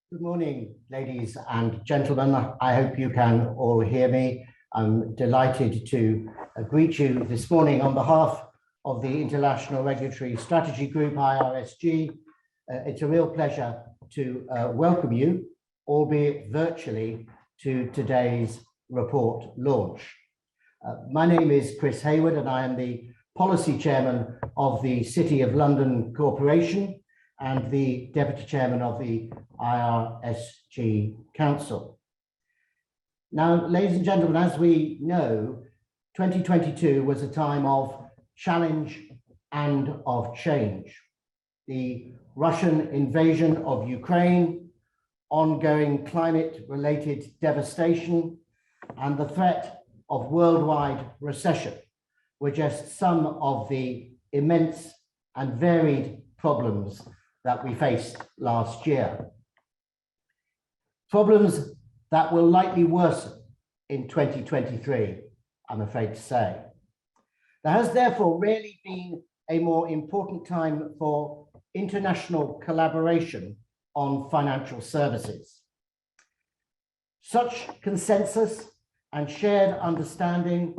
Good morning, ladies and gentlemen. I hope you can all hear me. I'm delighted to greet you this morning on behalf of the International Regulatory Strategy Group, IRSG. It's a real pleasure to welcome you, albeit virtually, to today's report launch. My name is Chris Hayward and I am the Policy Chairman of the City of London Corporation and the Deputy Chairman of the IRSG Council. Now, ladies and gentlemen, as we know, 2022 was a time of challenge and of change. The Russian invasion of Ukraine, ongoing climate-related devastation, and the threat of worldwide recession were just some of the immense and varied problems that we faced last year. Problems that will likely worsen in 2023, I'm afraid to say. There has therefore rarely been a more important time for international collaboration on financial services. Such consensus and shared understanding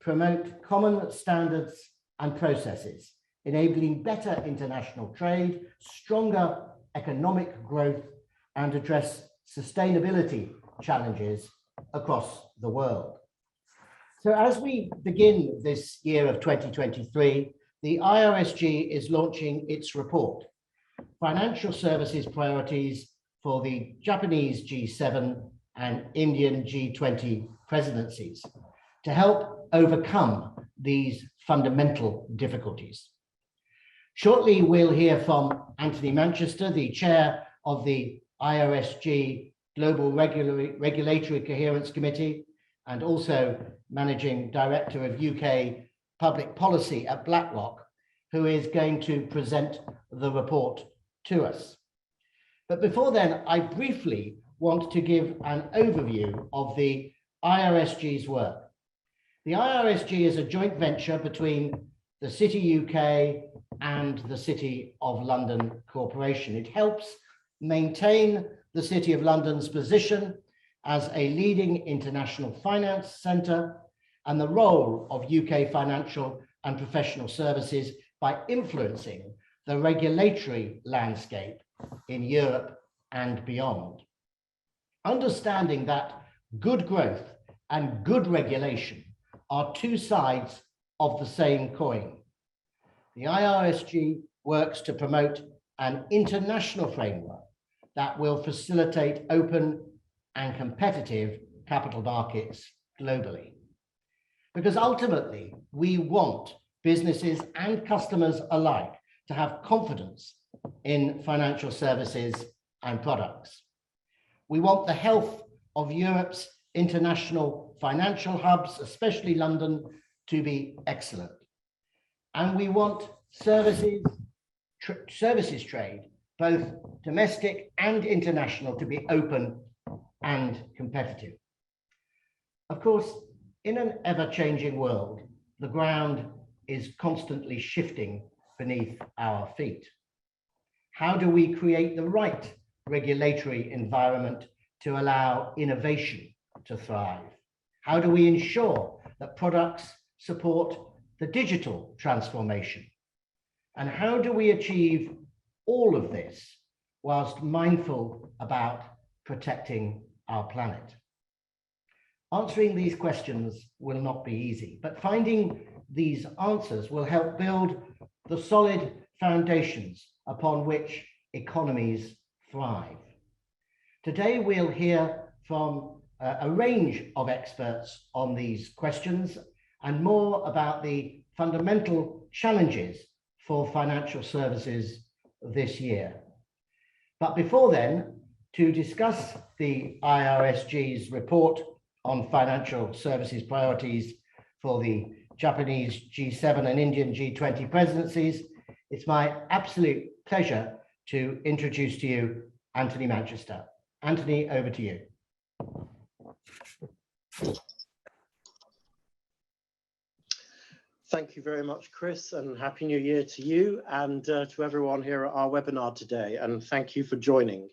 promote common standards and processes, enabling better international trade, stronger economic growth, and address sustainability challenges across the world. So as we begin this year of 2023, the IRSG is launching its report, Financial Services Priorities for the Japanese G7 and Indian G20 Presidencies, to help overcome these fundamental difficulties. Shortly, we'll hear from Antony Manchester, the chair of the IRSG Global Regulatory Coherence Committee, and also managing director of UK Public Policy at BlackRock, who is going to present the report to us. But before then, I briefly want to give an overview of the IRSG's work. The IRSG is a joint venture between the City UK and the City of London Corporation. It helps maintain the City of London's position as a leading international finance centre and the role of UK financial and professional services by influencing the regulatory landscape in Europe and beyond. Understanding that good growth and good regulation are two sides of the same coin. The IRSG works to promote an international framework that will facilitate open and competitive capital markets globally. Because ultimately, we want businesses and customers alike to have confidence in financial services and products. We want the health of Europe's international financial hubs, especially London, to be excellent. And we want services trade, both domestic and international, to be open and competitive. Of course, in an ever-changing world, the ground is constantly shifting beneath our feet. How do we create the right regulatory environment to allow innovation to thrive? How do we ensure that products support the digital transformation? And how do we achieve all of this whilst mindful about protecting our planet? Answering these questions will not be easy, but finding these answers will help build the solid foundations upon which economies thrive. Today, we'll hear from a range of experts on these questions and more about the fundamental challenges for financial services this year. But before then, to discuss the IRSG's report on financial services priorities for the Japanese G7 and Indian G20 presidencies, it's my absolute pleasure to introduce to you Antony Manchester. Antony, over to you. Thank you very much, Chris, and Happy New Year to you and to everyone here at our webinar today. And thank you for joining.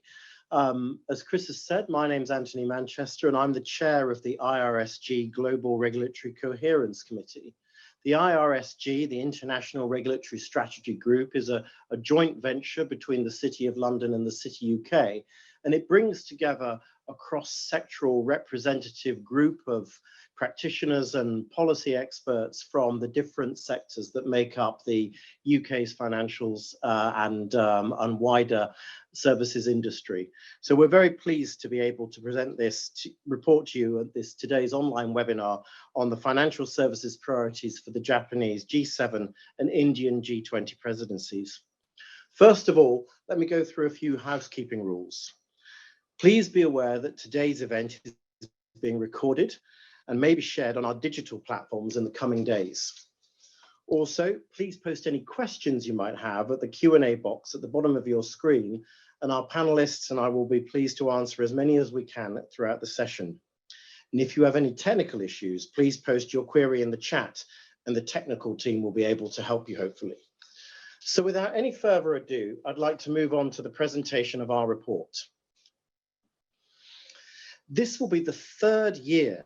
As Chris has said, my name's Antony Manchester, and I'm the chair of the IRSG Global Regulatory Coherence Committee. The IRSG, the International Regulatory Strategy Group, is a joint venture between the City of London and the City UK, and it brings together a cross-sectoral representative group of practitioners and policy experts from the different sectors that make up the UK's financials and wider services industry. So we're very pleased to be able to present this report to you at today's online webinar on the financial services priorities for the Japanese G7 and Indian G20 presidencies. First of all, let me go through a few housekeeping rules. Please be aware that today's event is being recorded and may be shared on our digital platforms in the coming days. Also, please post any questions you might have at the Q&A box at the bottom of your screen, and our panelists and I will be pleased to answer as many as we can throughout the session. And if you have any technical issues, please post your query in the chat and the technical team will be able to help you, hopefully. So without any further ado, I'd like to move on to the presentation of our report. This will be the third year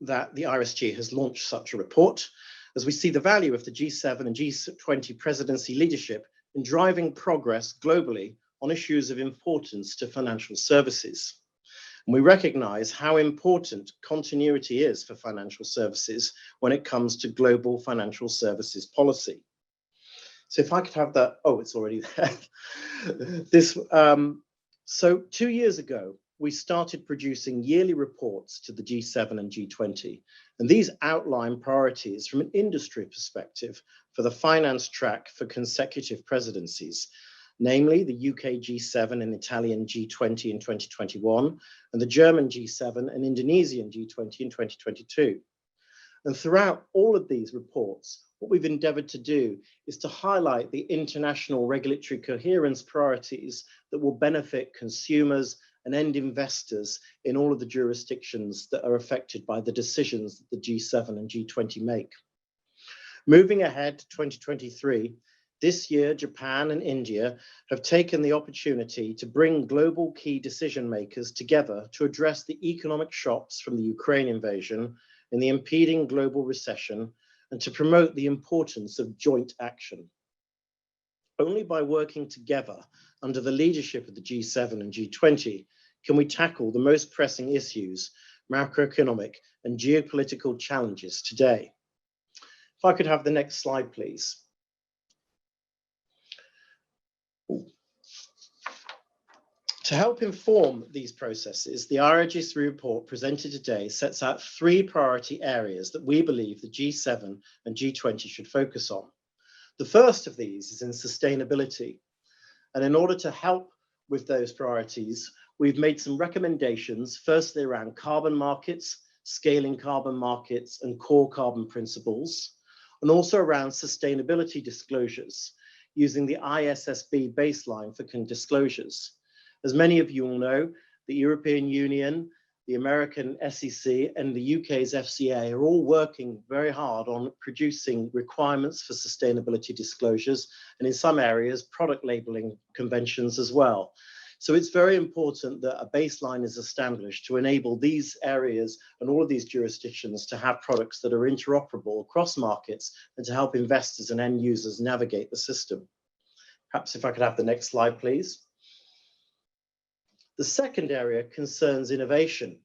that the IRSG has launched such a report, as we see the value of the G7 and G20 presidency leadership in driving progress globally on issues of importance to financial services. And we recognize how important continuity is for financial services when it comes to global financial services policy. So if I could have that, oh, it's already there. So 2 years ago, we started producing yearly reports to the G7 and G20, and these outline priorities from an industry perspective for the finance track for consecutive presidencies, namely the UK G7 and Italian G20 in 2021, and the German G7 and Indonesian G20 in 2022. And throughout all of these reports, what we've endeavored to do is to highlight the international regulatory coherence priorities that will benefit consumers and end investors in all of the jurisdictions that are affected by the decisions that the G7 and G20 make. Moving ahead to 2023, this year, Japan and India have taken the opportunity to bring global key decision makers together to address the economic shocks from the Ukraine invasion and the impeding global recession, and to promote the importance of joint action. Only by working together under the leadership of the G7 and G20 can we tackle the most pressing issues, macroeconomic and geopolitical challenges today. If I could have the next slide, please. To help inform these processes, the IRSG report presented today sets out 3 priority areas that we believe the G7 and G20 should focus on. The first of these is in sustainability. And in order to help with those priorities, we've made some recommendations, firstly around carbon markets, scaling carbon markets and core carbon principles, and also around sustainability disclosures using the ISSB baseline for disclosures. As many of you all know, the European Union, the American SEC and the UK's FCA are all working very hard on producing requirements for sustainability disclosures, and in some areas, product labeling conventions as well. So it's very important that a baseline is established to enable these areas and all of these jurisdictions to have products that are interoperable across markets and to help investors and end users navigate the system. Perhaps if I could have the next slide, please. The second area concerns innovation,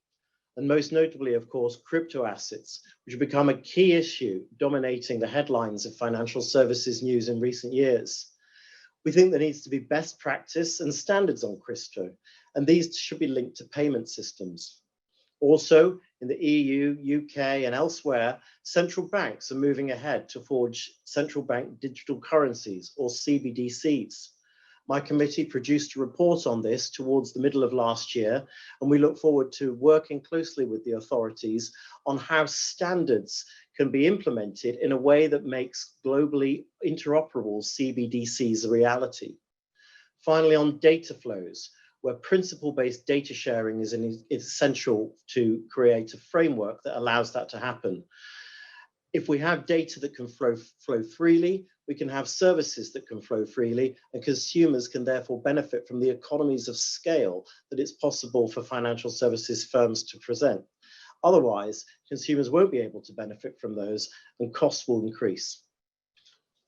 and most notably, of course, crypto assets, which have become a key issue dominating the headlines of financial services news in recent years. We think there needs to be best practice and standards on crypto, and these should be linked to payment systems. Also, in the EU, UK, and elsewhere, central banks are moving ahead to forge central bank digital currencies, or CBDCs. My committee produced a report on this towards the middle of last year, and we look forward to working closely with the authorities on how standards can be implemented in a way that makes globally interoperable CBDCs a reality. Finally, on data flows, where principle-based data sharing is essential to create a framework that allows that to happen. If we have data that can flow freely, we can have services that can flow freely, and consumers can therefore benefit from the economies of scale that it's possible for financial services firms to present. Otherwise, consumers won't be able to benefit from those and costs will increase.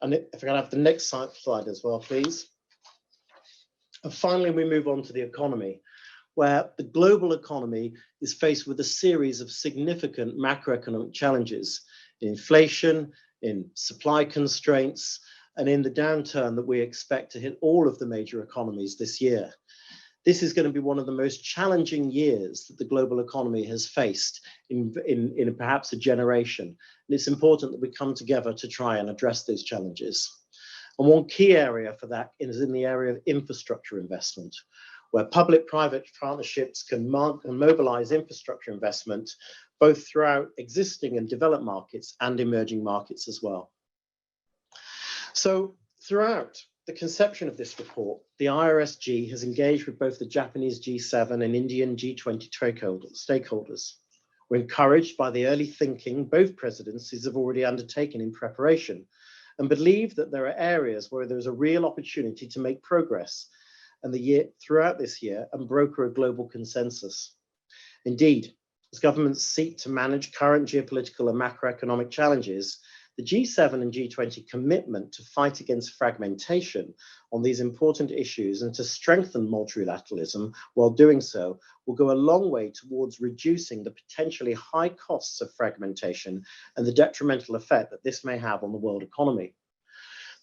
And if I can have the next slide as well, please. And finally, we move on to the economy, where the global economy is faced with a series of significant macroeconomic challenges: inflation, in supply constraints, and in the downturn that we expect to hit all of the major economies this year. This is going to be one of the most challenging years that the global economy has faced in perhaps a generation. And it's important that we come together to try and address those challenges. And one key area for that is in the area of infrastructure investment, where public-private partnerships can mobilize infrastructure investment both throughout existing and developed markets and emerging markets as well. So throughout the conception of this report, the IRSG has engaged with both the Japanese G7 and Indian G20 stakeholders. We're encouraged by the early thinking both presidencies have already undertaken in preparation, and believe that there are areas where there's a real opportunity to make progress throughout this year and broker a global consensus. Indeed, as governments seek to manage current geopolitical and macroeconomic challenges, the G7 and G20 commitment to fight against fragmentation on these important issues and to strengthen multilateralism while doing so will go a long way towards reducing the potentially high costs of fragmentation and the detrimental effect that this may have on the world economy.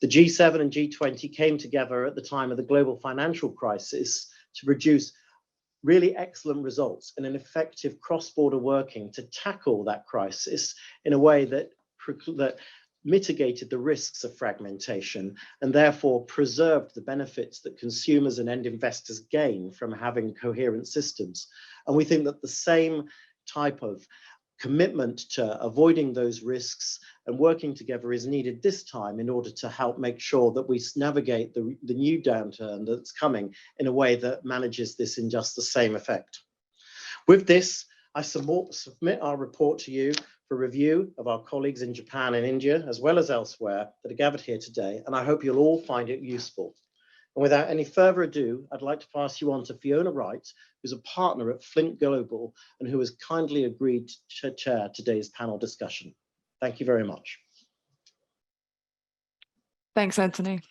The G7 and G20 came together at the time of the global financial crisis to produce really excellent results and an effective cross-border working to tackle that crisis in a way that mitigated the risks of fragmentation and therefore preserved the benefits that consumers and end investors gain from having coherent systems. And we think that the same type of commitment to avoiding those risks and working together is needed this time in order to help make sure that we navigate the new downturn that's coming in a way that manages this in just the same effect. With this, I submit our report to you for review of our colleagues in Japan and India, as well as elsewhere, that are gathered here today, and I hope you'll all find it useful. And without any further ado, I'd like to pass you on to Fiona Wright, who's a partner at Flint Global and who has kindly agreed to chair today's panel discussion. Thank you very much. Thanks, Anthony.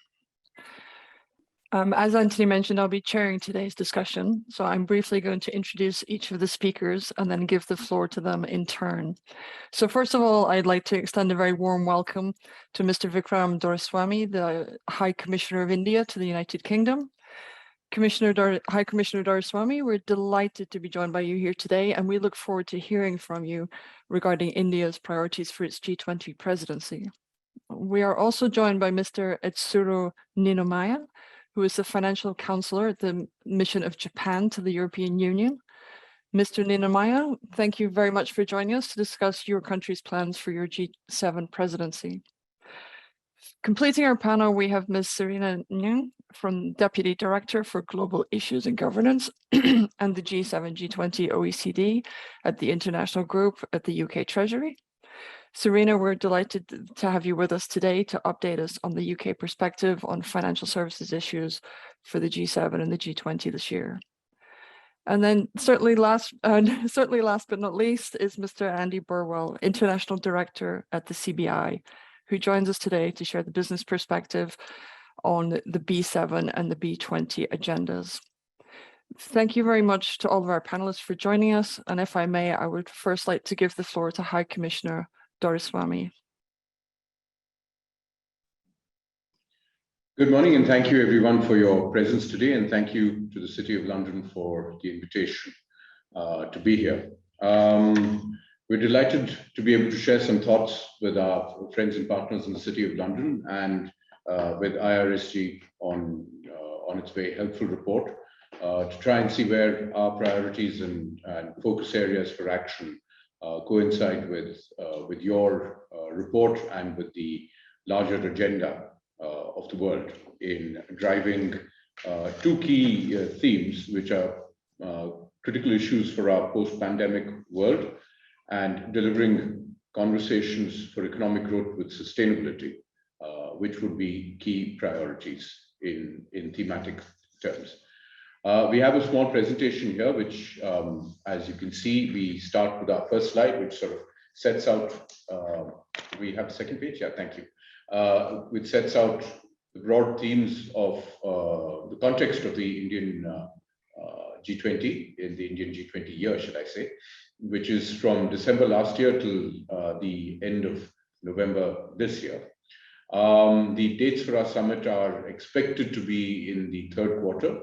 As Anthony mentioned, I'll be chairing today's discussion. So I'm briefly going to introduce each of the speakers and then give the floor to them in turn. So first of all, I'd like to extend a very warm welcome to Mr. Vikram Doraiswami, the High Commissioner of India to the United Kingdom. High Commissioner Doraiswami, we're delighted to be joined by you here today, and we look forward to hearing from you regarding India's priorities for its G20 presidency. We are also joined by Mr. Etsuro Ninomiya, who is the financial counselor at the mission of Japan to the European Union. Mr. Ninomiya, thank you very much for joining us to discuss your country's plans for your G7 presidency. Completing our panel, we have Ms. Serina Ng, Deputy Director for Global Issues and Governance and the G7 G20 OECD at the International Group at the UK Treasury. Serina, we're delighted to have you with us today to update us on the UK perspective on financial services issues for the G7 and the G20 this year. And then certainly last but not least is Mr. Andy Burwell, International Director at the CBI, who joins us today to share the business perspective on the B7 and the B20 agendas. Thank you very much to all of our panelists for joining us. And if I may, I would first like to give the floor to High Commissioner Doraiswami. Good morning, and thank you everyone for your presence today, and thank you to the City of London for the invitation to be here. We're delighted to be able to share some thoughts with our friends and partners in the City of London and with IRSG on its very helpful report to try and see where our priorities and focus areas for action coincide with your report and with the larger agenda of the world in driving two key themes, which are critical issues for our post-pandemic world and delivering conversations for economic growth with sustainability, which would be key priorities in thematic terms. We have a small presentation here, which, as you can see, we start with our first slide, which sort of sets out, we have a second page? Yeah, thank you. Which sets out the broad themes of the context of the Indian G20, in the Indian G20 year, should I say, which is from December last year till the end of November this year. The dates for our summit are expected to be in the third quarter.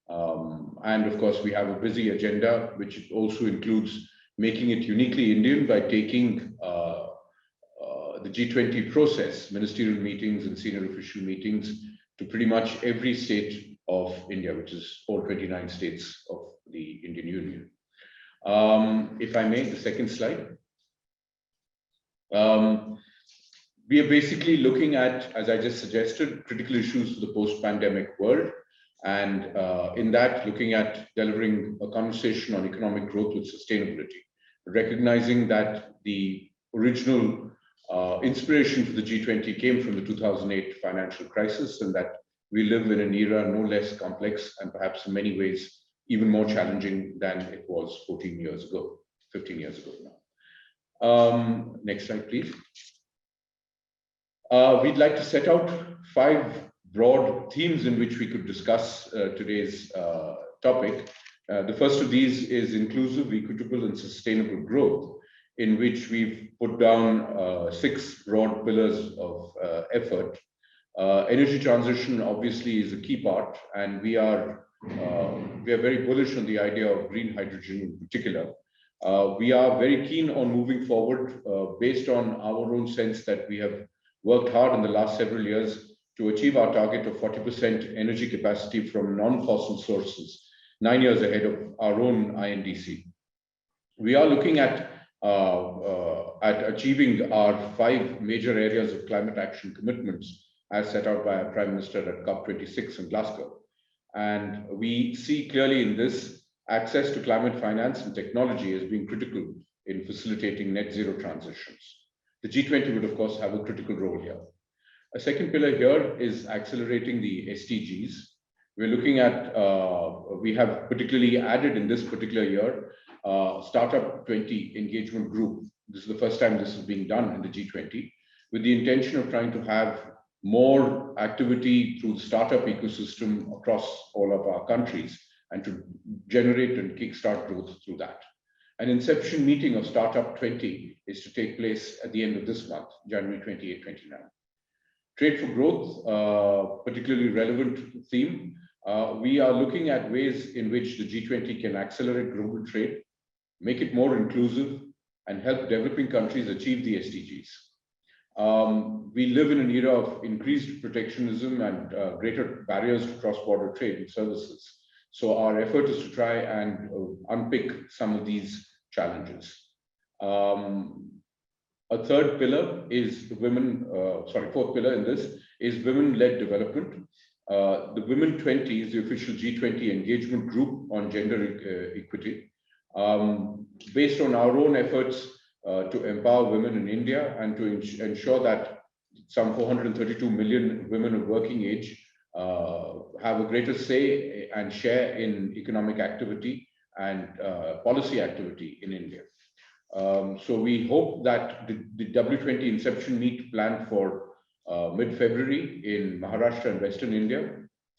And of course, we have a busy agenda, which also includes making it uniquely Indian by taking the G20 process, ministerial meetings and senior official meetings, to pretty much every state of India, which is all 29 states of the Indian Union. If I may, the second slide. We are basically looking at, as I just suggested, critical issues for the post-pandemic world. And in that, looking at delivering a conversation on economic growth with sustainability, recognizing that the original inspiration for the G20 came from the 2008 financial crisis, and that we live in an era no less complex and perhaps in many ways even more challenging than it was 15 years ago now. Next slide, please. We'd like to set out 5 broad themes in which we could discuss today's topic. The first of these is inclusive, equitable, and sustainable growth, in which we've put down 6 broad pillars of effort. Energy transition obviously is a key part, and we are very bullish on the idea of green hydrogen in particular. We are very keen on moving forward based on our own sense that we have worked hard in the last several years to achieve our target of 40% energy capacity from non-fossil sources, 9 years ahead of our own INDC. We are looking at achieving our 5 major areas of climate action commitments as set out by our Prime Minister at COP26 in Glasgow. And we see clearly in this access to climate finance and technology as being critical in facilitating net zero transitions. The G20 would, of course, have a critical role here. A second pillar here is accelerating the SDGs. We're looking at, we have particularly added in this particular year, Startup 20 engagement group. This is the first time this is being done in the G20, with the intention of trying to have more activity through the startup ecosystem across all of our countries and to generate and kickstart growth through that. An inception meeting of Startup 20 is to take place at the end of this month, January 28-29. Trade for growth, particularly relevant theme. We are looking at ways in which the G20 can accelerate global trade, make it more inclusive, and help developing countries achieve the SDGs. We live in an era of increased protectionism and greater barriers to cross-border trade and services. So our effort is to try and unpick some of these challenges. A third pillar is women, fourth pillar in this is women-led development. The Women 20 is the official G20 engagement group on gender equity. Based on our own efforts to empower women in India and to ensure that some 432 million women of working age have a greater say and share in economic activity and policy activity in India. So we hope that the W20 inception meet planned for mid-February in Maharashtra and Western India,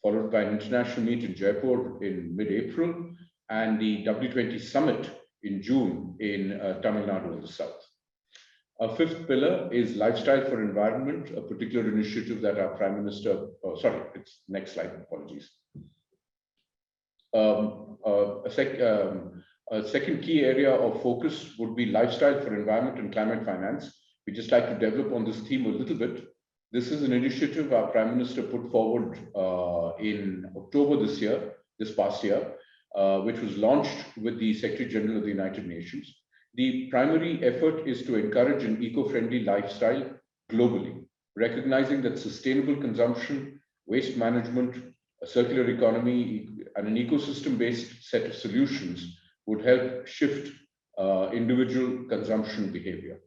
followed by an international meet in Jaipur in mid-April, and the W20 summit in June in Tamil Nadu in the south. A fifth pillar is lifestyle for environment, a particular initiative that our Prime Minister, it's next slide, apologies. A second key area of focus would be lifestyle for environment and climate finance. We just like to develop on this theme a little bit. This is an initiative our Prime Minister put forward in October this past year, which was launched with the Secretary General of the United Nations. The primary effort is to encourage an eco-friendly lifestyle globally, recognizing that sustainable consumption, waste management, a circular economy, and an ecosystem-based set of solutions would help shift individual consumption behavior.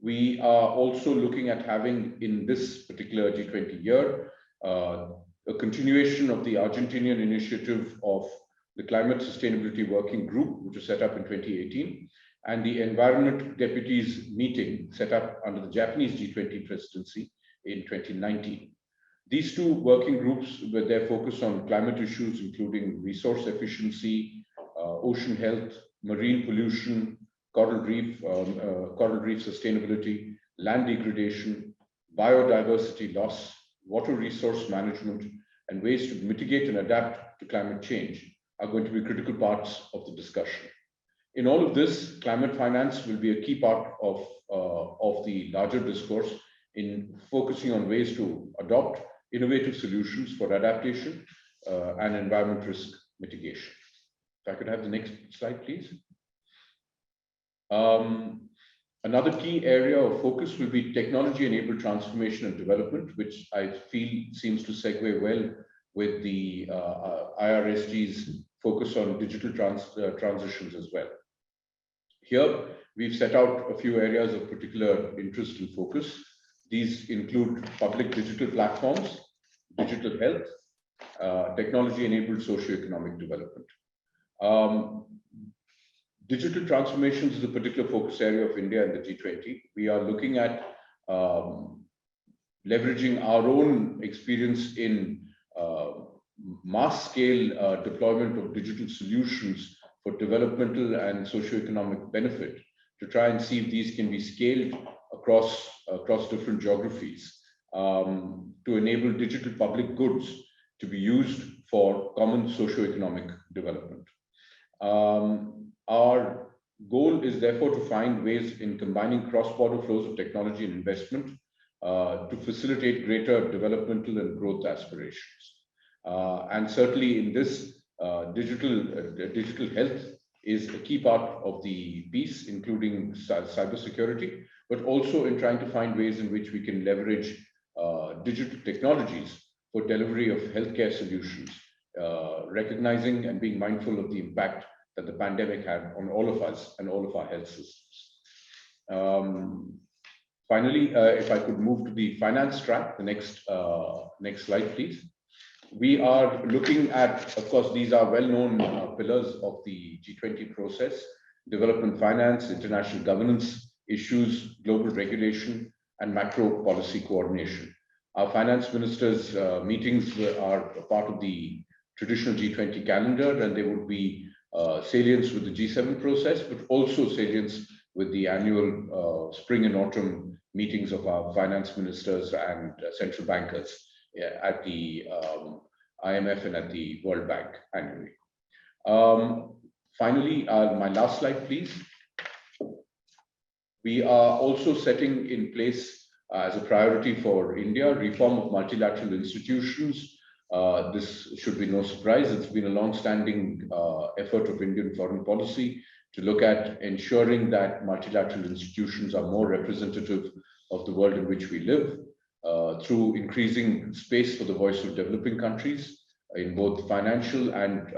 We are also looking at having in this particular G20 year a continuation of the Argentinian initiative of the Climate Sustainability Working Group, which was set up in 2018, and the Environment Deputies meeting set up under the Japanese G20 presidency in 2019. These two working groups were their focus on climate issues, including resource efficiency, ocean health, marine pollution, coral reef sustainability, land degradation, biodiversity loss, water resource management, and ways to mitigate and adapt to climate change are going to be critical parts of the discussion. In all of this, climate finance will be a key part of the larger discourse in focusing on ways to adopt innovative solutions for adaptation and environment risk mitigation. If I could have the next slide, please. Another key area of focus will be technology-enabled transformation and development, which I feel seems to segue well with the IRSG's focus on digital transitions as well. Here, we've set out a few areas of particular interest and focus. These include public digital platforms, digital health, technology-enabled socioeconomic development. Digital transformations is a particular focus area of India and the G20. We are looking at leveraging our own experience in mass-scale deployment of digital solutions for developmental and socioeconomic benefit to try and see if these can be scaled across different geographies to enable digital public goods to be used for common socioeconomic development. Our goal is therefore to find ways in combining cross-border flows of technology and investment to facilitate greater developmental and growth aspirations. And certainly in this, digital health is a key part of the piece, including cybersecurity, but also in trying to find ways in which we can leverage digital technologies for delivery of healthcare solutions, recognizing and being mindful of the impact that the pandemic had on all of us and all of our health systems. Finally, if I could move to the finance track, the next slide, please. We are looking at, of course, these are well-known pillars of the G20 process: development finance, international governance issues, global regulation, and macro policy coordination. Our finance ministers' meetings are a part of the traditional G20 calendar, and they would be salience with the G7 process, but also salience with the annual spring and autumn meetings of our finance ministers and central bankers at the IMF and at the World Bank annually. Finally, my last slide, please. We are also setting in place as a priority for India, reform of multilateral institutions. This should be no surprise. It's been a long-standing effort of Indian foreign policy to look at ensuring that multilateral institutions are more representative of the world in which we live through increasing space for the voice of developing countries in both financial and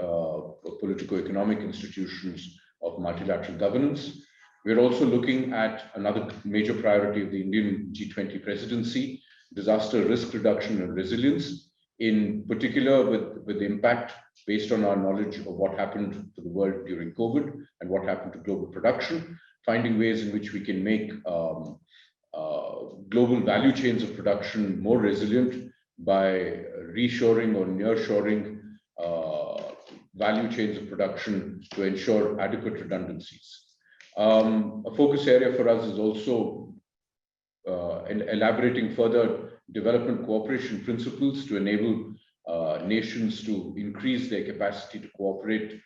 politico-economic institutions of multilateral governance. We're also looking at another major priority of the Indian G20 presidency, disaster risk reduction and resilience, in particular with the impact based on our knowledge of what happened to the world during COVID and what happened to global production, finding ways in which we can make global value chains of production more resilient by reshoring or nearshoring value chains of production to ensure adequate redundancies. A focus area for us is also elaborating further development cooperation principles to enable nations to increase their capacity to cooperate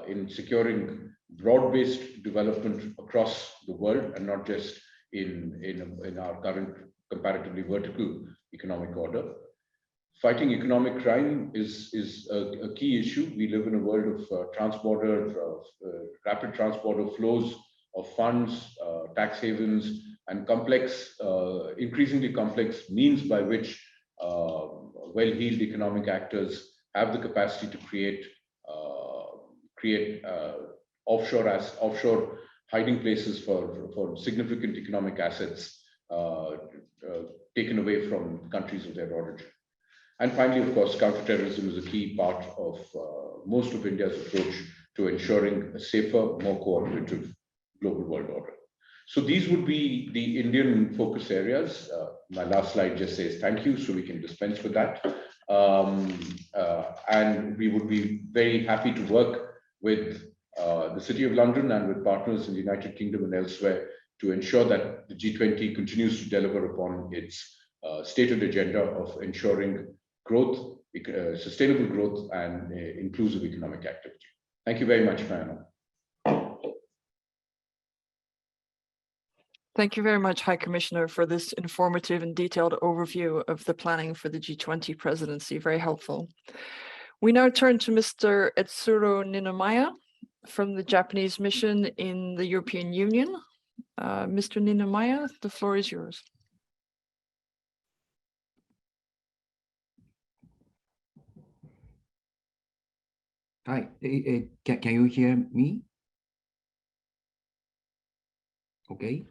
in securing broad-based development across the world and not just in our current comparatively vertical economic order. Fighting economic crime is a key issue. We live in a world of rapid transborder flows of funds, tax havens, and increasingly complex means by which well-heeled economic actors have the capacity to create offshore hiding places for significant economic assets taken away from countries of their origin. And finally, of course, counterterrorism is a key part of most of India's approach to ensuring a safer, more cooperative global world order. So these would be the Indian focus areas. My last slide just says thank you, so we can dispense with that. And we would be very happy to work with the City of London and with partners in the United Kingdom and elsewhere to ensure that the G20 continues to deliver upon its stated agenda of ensuring growth, sustainable growth, and inclusive economic activity. Thank you very much, Fiona. Thank you very much, High Commissioner, for this informative and detailed overview of the planning for the G20 presidency. Very helpful. We now turn to Mr. Etsuro Ninomiya from the Japanese mission in the European Union. Mr. Ninomiya, the floor is yours. Hi, can you hear me? Okay.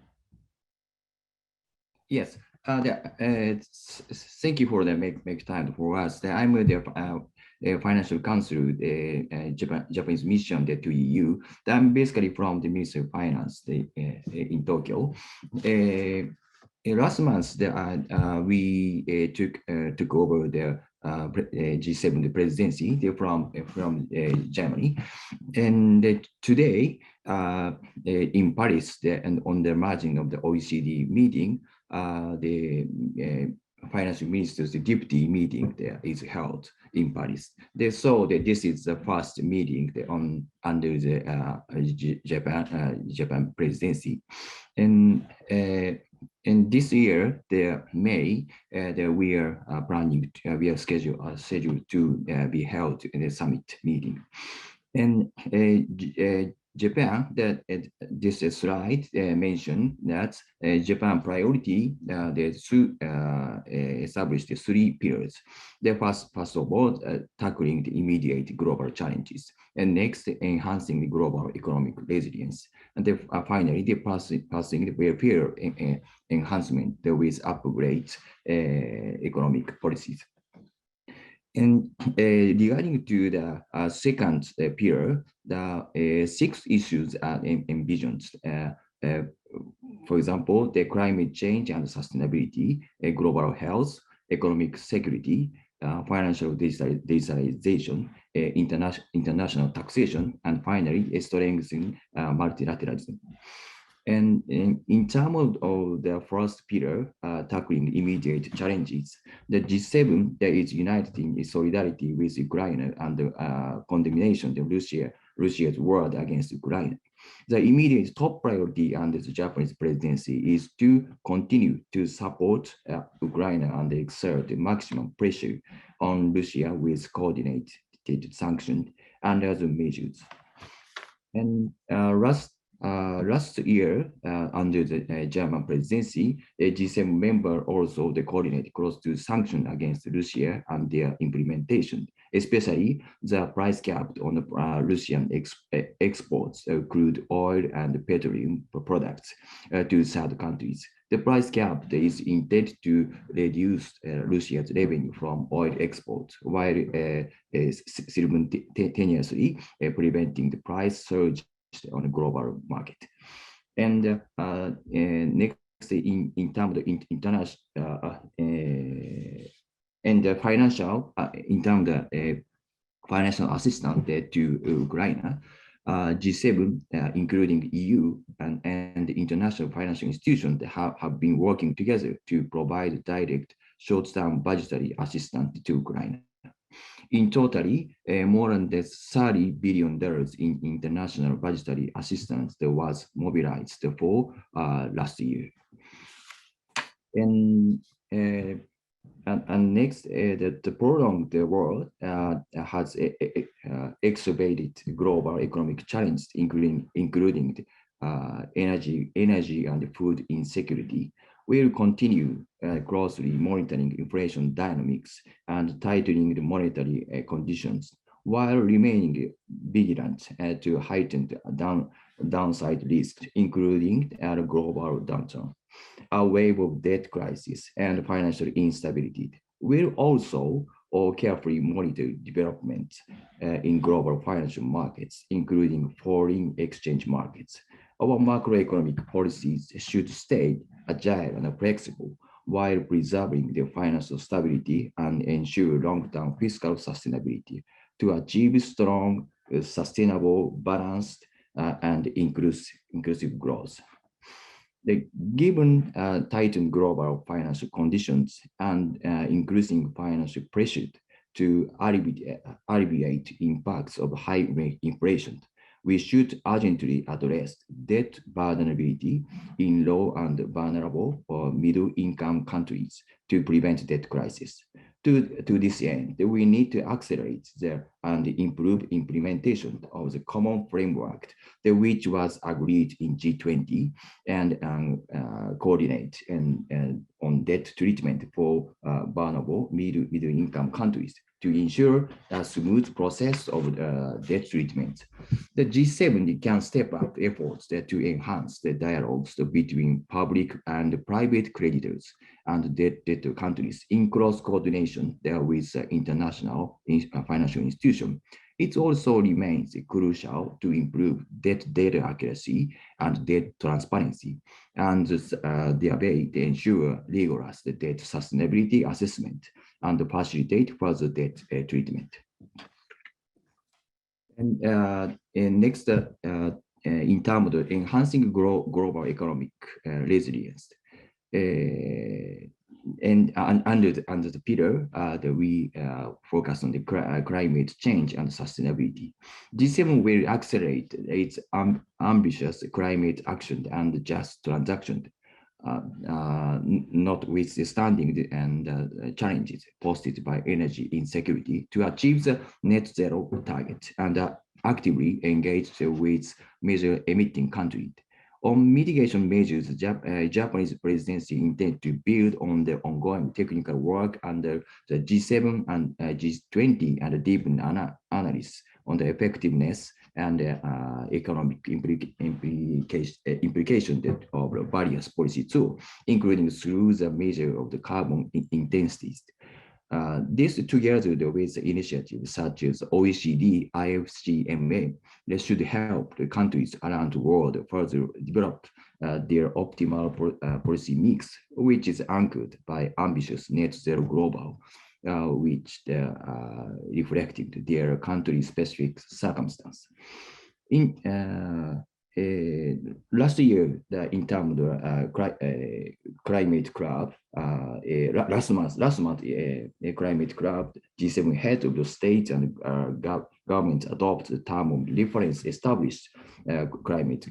Yes. Thank you for the make time for us. I'm the financial counsel, the Japanese mission to EU. I'm basically from the Ministry of Finance in Tokyo. Last month, we took over the G7 the presidency from Germany, and today in Paris and on the margin of the OECD meeting, the financial ministers, the deputy meeting there is held in Paris. They saw that this is the first meeting under the Japan presidency, and this year, May, we are planning. We are scheduled to be held in a summit meeting, and Japan. This slide mentioned that Japan priority established 3 pillars. The first of all, tackling the immediate global challenges, and next, enhancing the global economic resilience, and finally, passing the welfare enhancement with upgrade economic policies. And regarding to the second pillar, the 6 issues are envisioned. For example, the climate change and sustainability, global health, economic security, financial digitalization, international taxation, and finally, strengthening multilateralism. And in terms of the first pillar, tackling immediate challenges, the G7 that is united in solidarity with Ukraine and the condemnation of Russia's war against Ukraine. The immediate top priority under the Japanese presidency is to continue to support Ukraine and exert the maximum pressure on Russia with coordinated sanctions and other measures. And last year, under the German presidency, the G7 member also coordinated close to sanctions against Russia and their implementation, especially the price cap on the Russian exports of crude oil and petroleum products to third countries. The price cap is intended to reduce Russia's revenue from oil exports while simultaneously preventing the price surge on the global market. And next, in terms of international and the financial, in terms of financial assistance to Ukraine, G7, including EU and international financial institutions, have been working together to provide direct short-term budgetary assistance to Ukraine. In total, more than $30 billion in international budgetary assistance that was mobilized for last year. And next, the prolonged war has exacerbated global economic challenges, including energy and food insecurity. We will continue closely monitoring inflation dynamics and tightening the monetary conditions while remaining vigilant to heighten downside risks, including a global downturn, a wave of debt crisis, and financial instability. We'll also carefully monitor developments in global financial markets, including foreign exchange markets. Our macroeconomic policies should stay agile and flexible while preserving their financial stability and ensure long-term fiscal sustainability to achieve strong, sustainable, balanced, and inclusive growth. Given tightened global financial conditions and increasing financial pressure to alleviate impacts of high inflation, we should urgently address debt burdenability in low and vulnerable or middle-income countries to prevent debt crisis. To this end, we need to accelerate and improve implementation of the common framework which was agreed in G20 and coordinate on debt treatment for vulnerable middle-income countries to ensure a smooth process of debt treatment. The G7 can step up efforts to enhance the dialogues between public and private creditors and debt countries in close coordination with international financial institutions. It also remains crucial to improve debt data accuracy and debt transparency, and thereby ensure rigorous debt sustainability assessment and facilitate further debt treatment. And next, in terms of enhancing global economic resilience, and under the pillar that we focus on the climate change and sustainability. G7 will accelerate its ambitious climate action and just transaction, notwithstanding the challenges posed by energy insecurity to achieve the net zero target and actively engage with major emitting countries. On mitigation measures, the Japanese presidency intends to build on the ongoing technical work under the G7 and G20 and deepen analysis on the effectiveness and economic implication of various policy tools, including through the measure of the carbon intensities. This, together with initiatives such as OECD, IRSG, MA, they should help the countries around the world further develop their optimal policy mix, which is anchored by ambitious net zero global, which reflected their country-specific circumstance. Last year, in terms of climate club, last month, climate club, G7 head of the state and government adopted the term of reference established climate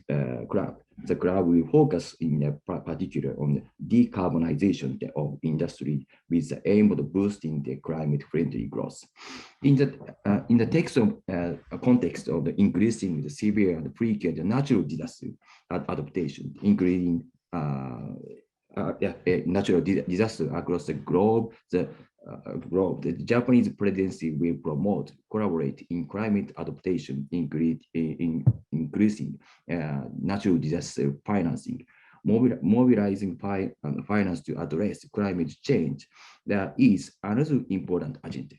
club. The club will focus in particular on the decarbonization of industry with the aim of boosting the climate-friendly growth. In the context of the increasing the severe and frequent natural disaster adaptation, including natural disaster across the globe, the Japanese presidency will promote, collaborate in climate adaptation, increasing natural disaster financing, mobilizing finance to address climate change. That is another important agenda.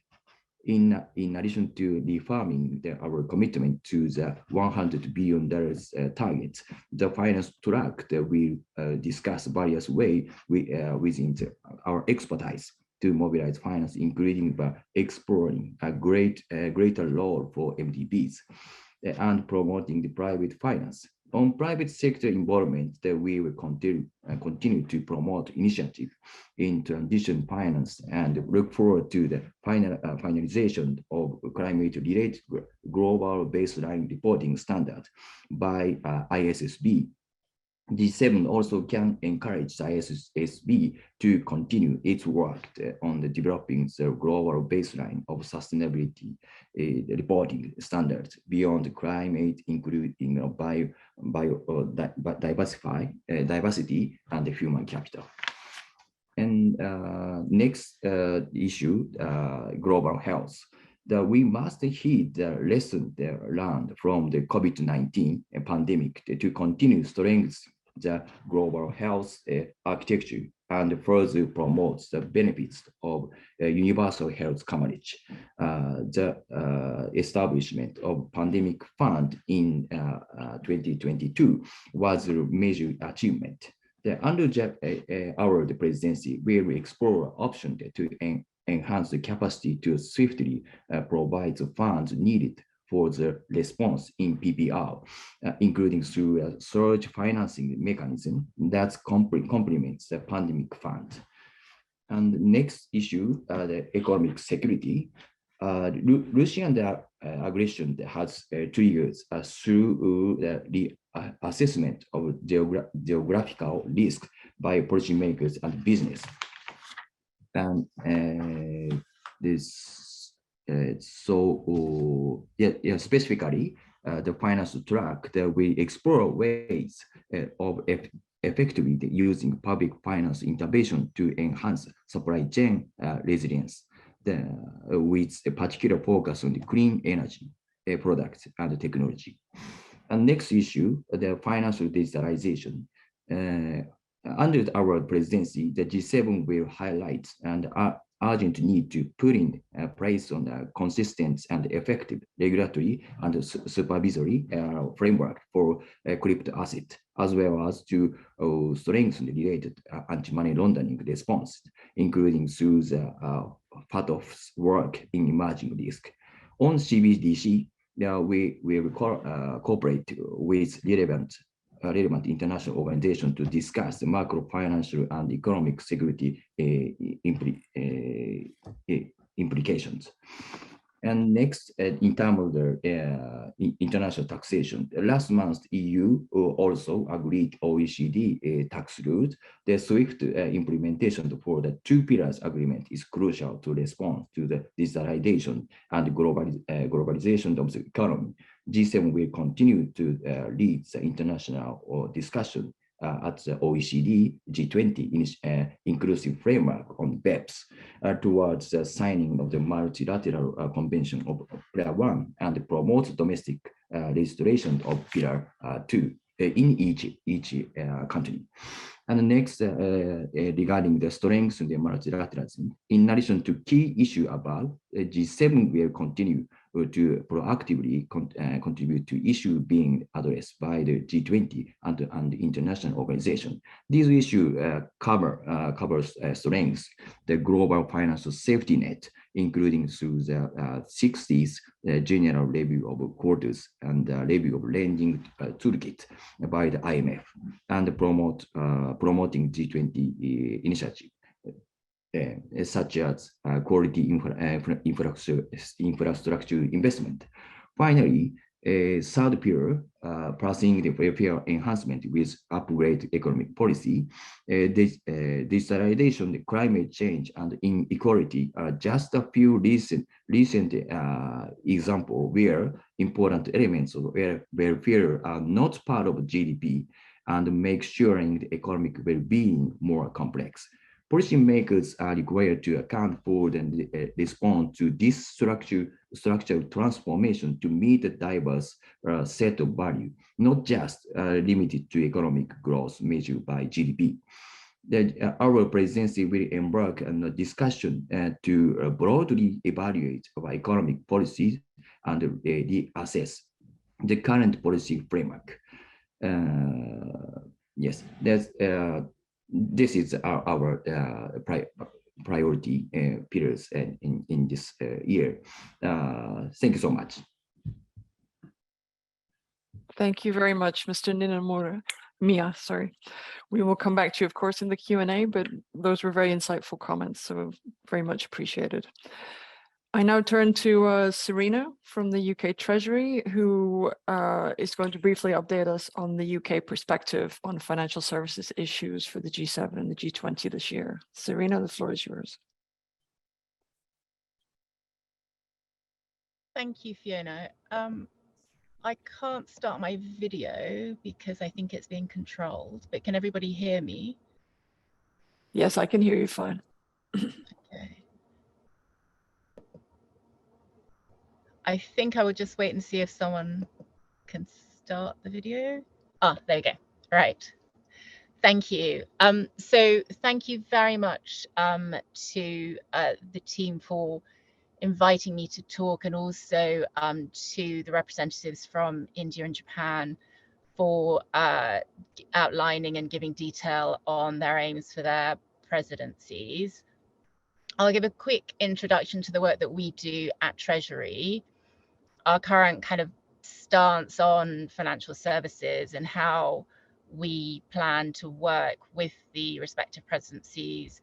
In addition to reaffirming our commitment to the $100 billion target, the finance track that we discuss various ways within our expertise to mobilize finance, including by exploring a greater role for MDBs and promoting the private finance. On private sector involvement, that we will continue to promote initiatives in transition finance and look forward to the finalization of climate-related global baseline reporting standard by ISSB. G7 also can encourage the ISSB to continue its work on the developing the global baseline of sustainability reporting standards beyond climate, including diversity and human capital. And next issue, global health. that we must heed the lesson learned from the COVID-19 pandemic to continue strengthen the global health architecture and further promotes the benefits of universal health coverage. The establishment of pandemic fund in 2022 was a major achievement. Under our presidency, we will explore options to enhance the capacity to swiftly provide the funds needed for the response in PPR, including through a surge financing mechanism that complements the pandemic fund. And the next issue, the economic security. Russian aggression has triggered through the assessment of geographical risk by policymakers and business. And specifically, the financial track that we explore ways of effectively using public finance intervention to enhance supply chain resilience, with a particular focus on the clean energy products and technology. And next issue, the financial digitalization. Under our presidency, the G7 will highlight and urgent need to put in place on a consistent and effective regulatory and supervisory framework for crypto asset, as well as to strengthen the related anti-money laundering response, including through the FATF's work in emerging risk. On CBDC, we will cooperate with relevant international organizations to discuss the macro financial and economic security implications. And next, in terms of the international taxation, last month EU also agreed OECD tax rules. The swift implementation for the two pillars agreement is crucial to respond to the digitalization and globalization of the economy. G7 will continue to lead the international discussion at the OECD G20 inclusive framework on BEPS towards the signing of the multilateral convention of Pillar 1 and promote domestic registration of Pillar 2 in each country. And next, regarding the strengths of the multilateralism, in addition to key issue above, G7 will continue to proactively contribute to issues being addressed by the G20 and the international organization. These issues covers strengths, the global financial safety net, including through the 60th general review of quarters and review of lending toolkit by the IMF, and promoting G20 initiative. Such as quality infrastructure investment. Finally, a third pillar, pursuing the welfare enhancement with upgrade economic policy, digitalization, climate change, and inequality are just a few recent examples where important elements of welfare are not part of GDP and make ensuring the economic well-being more complex. Policymakers are required to account for and respond to this structural transformation to meet a diverse set of value, not just limited to economic growth measured by GDP. Our presidency will embark on a discussion to broadly evaluate our economic policies and reassess the current policy framework. Yes, this is our priority pillars in this year. Thank you so much. Thank you very much, Mr. Ninomiya. Sorry. We will come back to you, of course, in the Q&A, but those were very insightful comments, so very much appreciated. I now turn to Serina from the UK Treasury, who is going to briefly update us on the UK perspective on financial services issues for the G7 and the G20 this year. Serina, the floor is yours. Thank you, Fiona. I can't start my video because I think it's being controlled, but can everybody hear me? Yes, I can hear you fine. Okay. I think I will just wait and see if someone can start the video. Ah, there we go. Right. Thank you. So thank you very much to the team for inviting me to talk, and also to the representatives from India and Japan for outlining and giving detail on their aims for their presidencies. I'll give a quick introduction to the work that we do at Treasury, our current kind of stance on financial services, and how we plan to work with the respective presidencies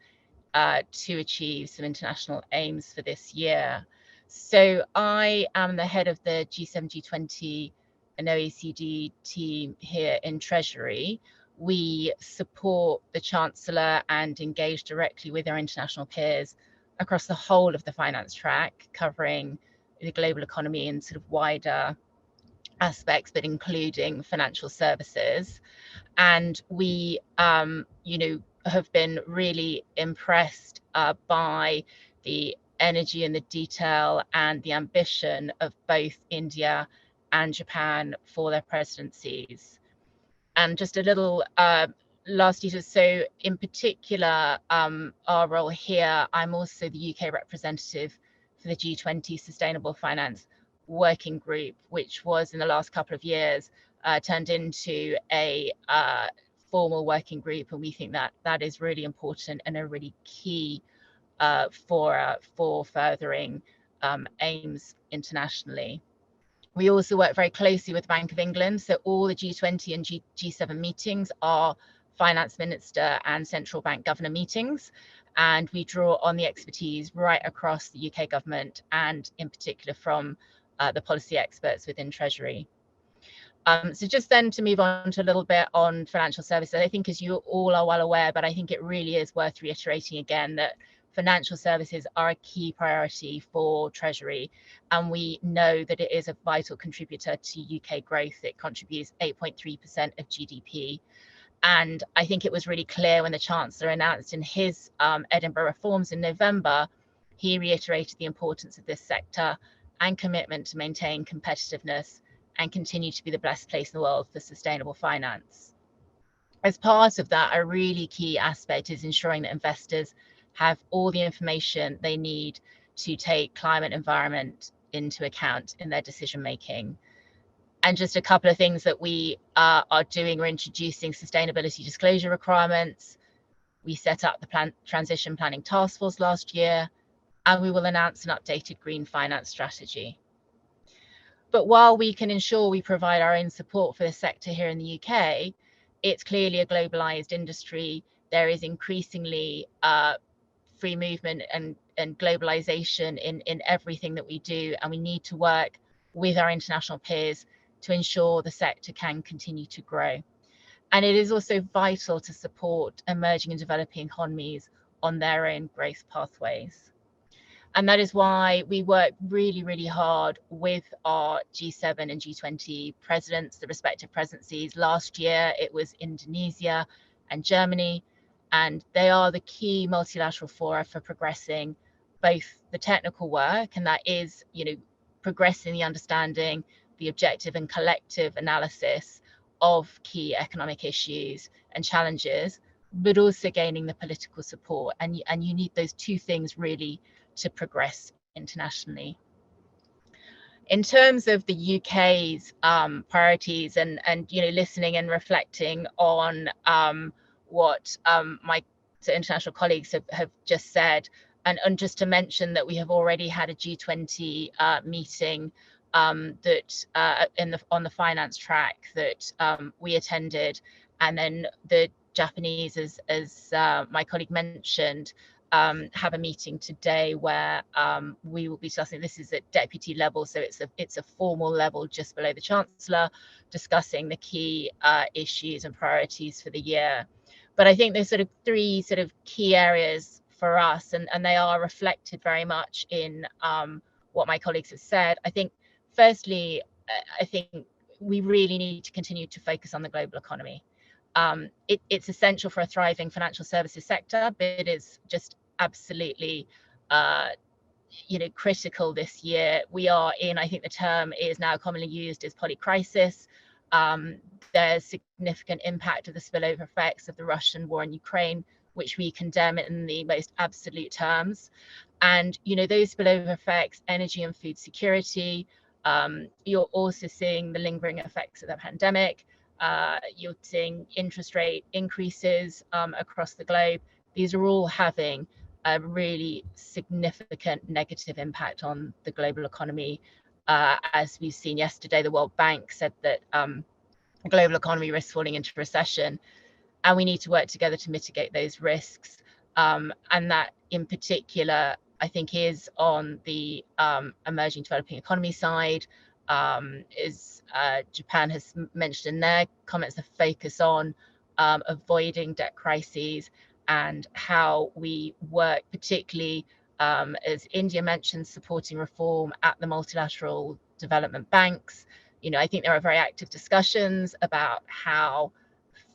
to achieve some international aims for this year. So I am the head of the G7, G20 and OECD team here in Treasury. We support the Chancellor and engage directly with our international peers across the whole of the finance track, covering the global economy and sort of wider aspects, but including financial services. And we, have been really impressed by the energy and the detail and the ambition of both India and Japan for their presidencies. And just a little last detail. So in particular, our role here, I'm also the UK representative for the G20 Sustainable Finance Working Group, which was in the last couple of years turned into a formal working group, and we think that that is really important and a really key for furthering aims internationally. We also work very closely with the Bank of England, so all the G20 and G7 meetings are finance minister and central bank governor meetings, and we draw on the expertise right across the UK government, and in particular from the policy experts within Treasury. So just then to move on to a little bit on financial services, I think as you all are well aware, but I think it really is worth reiterating again that financial services are a key priority for Treasury, and we know that it is a vital contributor to UK growth. It contributes 8.3% of GDP. And I think it was really clear when the Chancellor announced in his Edinburgh reforms in November, he reiterated the importance of this sector and commitment to maintain competitiveness and continue to be the best place in the world for sustainable finance. As part of that, a really key aspect is ensuring that investors have all the information they need to take climate environment into account in their decision making. And just a couple of things that we are doing, we're introducing sustainability disclosure requirements. We set up the Transition Planning Task Force last year, and we will announce an updated green finance strategy. But while we can ensure we provide our own support for this sector here in the UK, it's clearly a globalized industry. There is increasingly free movement and globalization in everything that we do, and we need to work with our international peers to ensure the sector can continue to grow. And it is also vital to support emerging and developing economies on their own growth pathways. And that is why we work really, really hard with our G7 and G20 presidents, the respective presidencies. Last year, it was Indonesia and Germany, and they are the key multilateral fora for progressing both the technical work, and that is, progressing the understanding, the objective and collective analysis of key economic issues and challenges, but also gaining the political support. And you need those two things really to progress internationally. In terms of the UK's priorities and listening and reflecting on what my international colleagues have just said, and just to mention that we have already had a G20 meeting that on the finance track that we attended, and then the Japanese, as my colleague mentioned, have a meeting today where we will be discussing. This is at deputy level, so it's a formal level just below the Chancellor, discussing the key issues and priorities for the year. But I think there's sort of three key areas for us, and they are reflected very much in what my colleagues have said. I think firstly, I think we really need to continue to focus on the global economy. It's essential for a thriving financial services sector, but it is just absolutely critical this year. We are in, I think the term is now commonly used, is polycrisis. There's significant impact of the spillover effects of the Russian war in Ukraine, which we condemn in the most absolute terms. And, those spillover effects, energy and food security, you're also seeing the lingering effects of the pandemic. You're seeing interest rate increases across the globe. These are all having a really significant negative impact on the global economy. As we've seen yesterday, the World Bank said that the global economy risks falling into recession, and we need to work together to mitigate those risks. And that in particular, I think, is on the emerging developing economy side. Japan has mentioned in their comments, the focus on avoiding debt crises and how we work, particularly as India mentioned, supporting reform at the multilateral development banks. I think there are very active discussions about how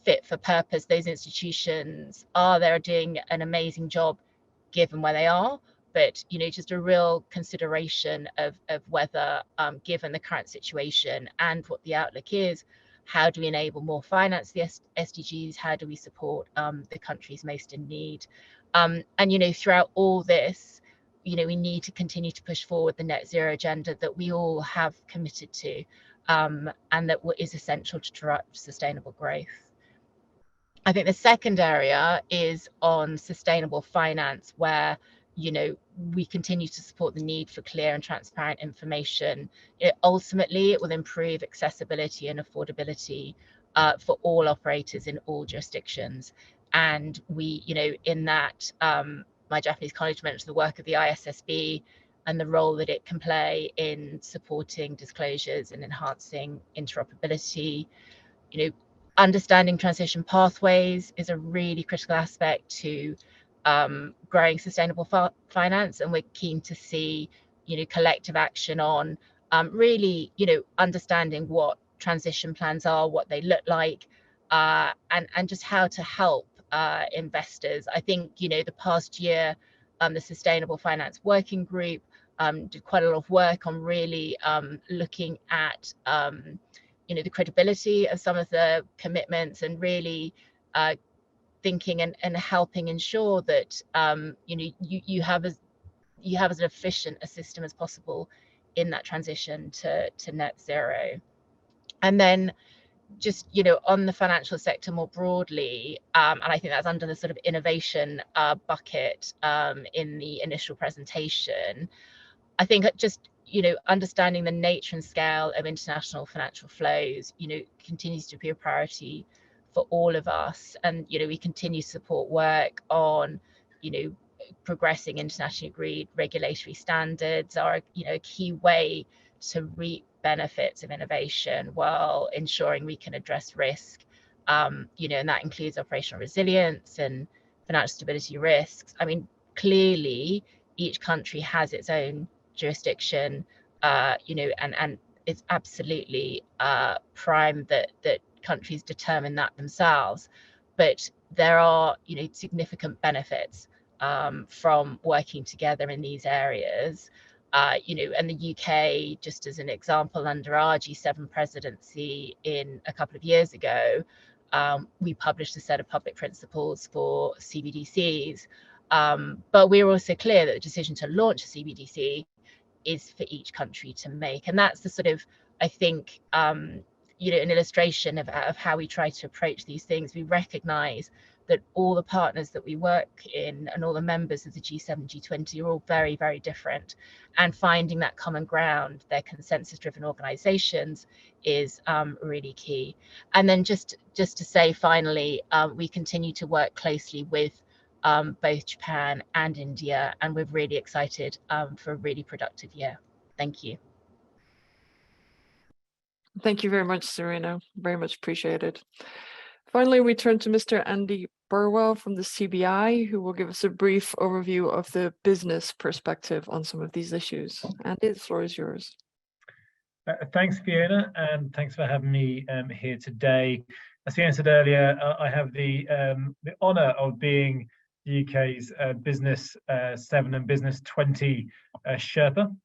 fit for purpose those institutions are. They're doing an amazing job given where they are, but just a real consideration of whether, given the current situation and what the outlook is, how do we enable more finance the SDGs? How do we support the countries most in need? And throughout all this, we need to continue to push forward the net zero agenda that we all have committed to, and that is essential to drive sustainable growth. I think the second area is on sustainable finance, where we continue to support the need for clear and transparent information. Ultimately, it will improve accessibility and affordability for all operators in all jurisdictions. And we, in that, my Japanese colleague mentioned the work of the IRSG and the role that it can play in supporting disclosures and enhancing interoperability. Understanding transition pathways is a really critical aspect to growing sustainable finance, and we're keen to see collective action on really understanding what transition plans are, what they look like, and just how to help investors. I think the past year the Sustainable Finance Working Group did quite a lot of work on really looking at the credibility of some of the commitments, and really thinking and helping ensure that you have as efficient a system as possible in that transition to net zero. And then just on the financial sector more broadly, and I think that's under the sort of innovation bucket in the initial presentation, I think just understanding the nature and scale of international financial flows continues to be a priority for all of us. And we continue to support work on progressing internationally agreed regulatory standards are a key way to reap benefits of innovation while ensuring we can address risk, and that includes operational resilience and financial stability risks. I mean, clearly each country has its own jurisdiction, and it's absolutely prime that countries determine that themselves. But there are significant benefits from working together in these areas. And the UK, just as an example, under our G7 presidency a couple of years ago, we published a set of public principles for CBDCs. But we're also clear that the decision to launch a CBDC is for each country to make. And that's the sort of, I think, an illustration of how we try to approach these things. We recognize that all the partners that we work in and all the members of the G7 and G20 are all very, very different. And finding that common ground, their consensus-driven organizations, is really key. And then just to say, finally, we continue to work closely with both Japan and India, and we're really excited for a really productive year. Thank you. Thank you very much, Serina. Very much appreciated. Finally, we turn to Mr. Andy Burwell from the CBI, who will give us a brief overview of the business perspective on some of these issues. Andy, the floor is yours. Thanks, Fiona, and thanks for having me here today. As Fiona said earlier, I have the honour of being the UK's Business 7 and Business 20 Sherpa.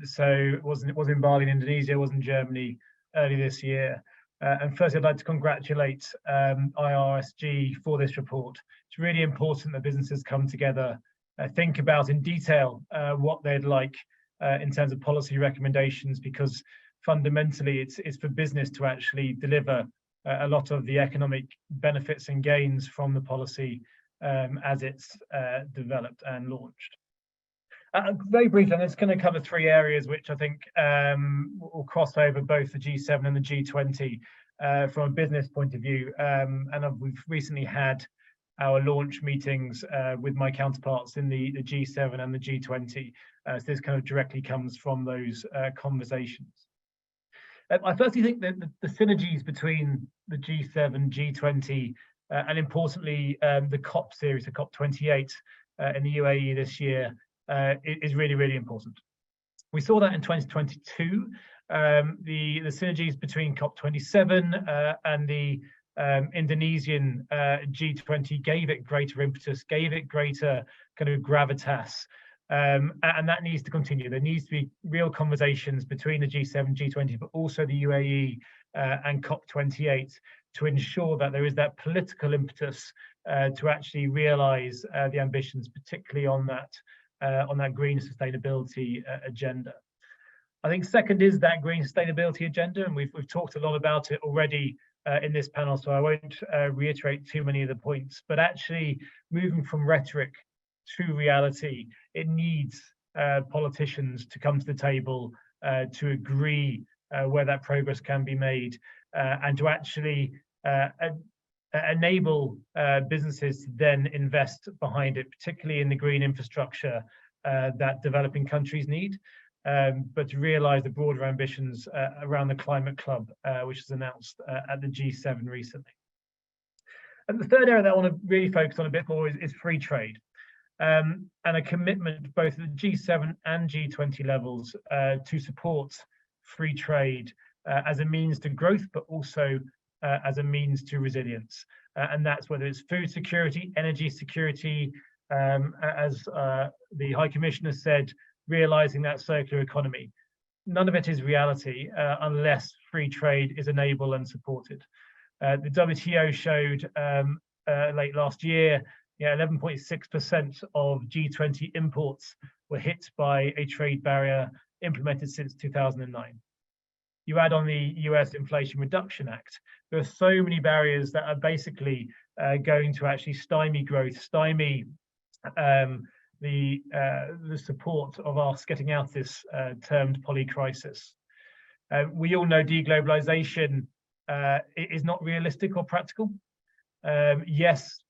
So it was in Bali in Indonesia, it was in Germany early this year. And first, I'd like to congratulate IRSG for this report. It's really important that businesses come together, think about in detail what they'd like in terms of policy recommendations, because fundamentally it's for business to actually deliver a lot of the economic benefits and gains from the policy as it's developed and launched. Very briefly, I'm just going to cover three areas which I think will cross over both the G7 and the G20 from a business point of view. And we've recently had our launch meetings with my counterparts in the G7 and the G20. So this kind of directly comes from those conversations. I firstly think that the synergies between the G7, G20, and importantly, the COP series, the COP28 in the UAE this year, is really, really important. We saw that in 2022. The synergies between COP27 and the Indonesian G20 gave it greater impetus, gave it greater kind of gravitas. And that needs to continue. There needs to be real conversations between the G7, G20, but also the UAE and COP28 to ensure that there is that political impetus to actually realise the ambitions, particularly on that green sustainability agenda. I think second is that green sustainability agenda, and we've talked a lot about it already in this panel, so I won't reiterate too many of the points, but actually moving from rhetoric to reality, it needs politicians to come to the table to agree where that progress can be made and to actually enable businesses to then invest behind it, particularly in the green infrastructure that developing countries need, but to realise the broader ambitions around the Climate Club, which was announced at the G7 recently. And the third area that I want to really focus on a bit more is free trade. And a commitment both at the G7 and G20 levels to support free trade as a means to growth, but also as a means to resilience. And that's whether it's food security, energy security, as the High Commissioner said, realising that circular economy. None of it is reality unless free trade is enabled and supported. The WTO showed late last year, 11.6% of G20 imports were hit by a trade barrier implemented since 2009. You add on the US Inflation Reduction Act, there are so many barriers that are basically going to actually stymie growth, stymie the support of us getting out of this termed poly crisis. We all know deglobalization is not realistic or practical. Yes,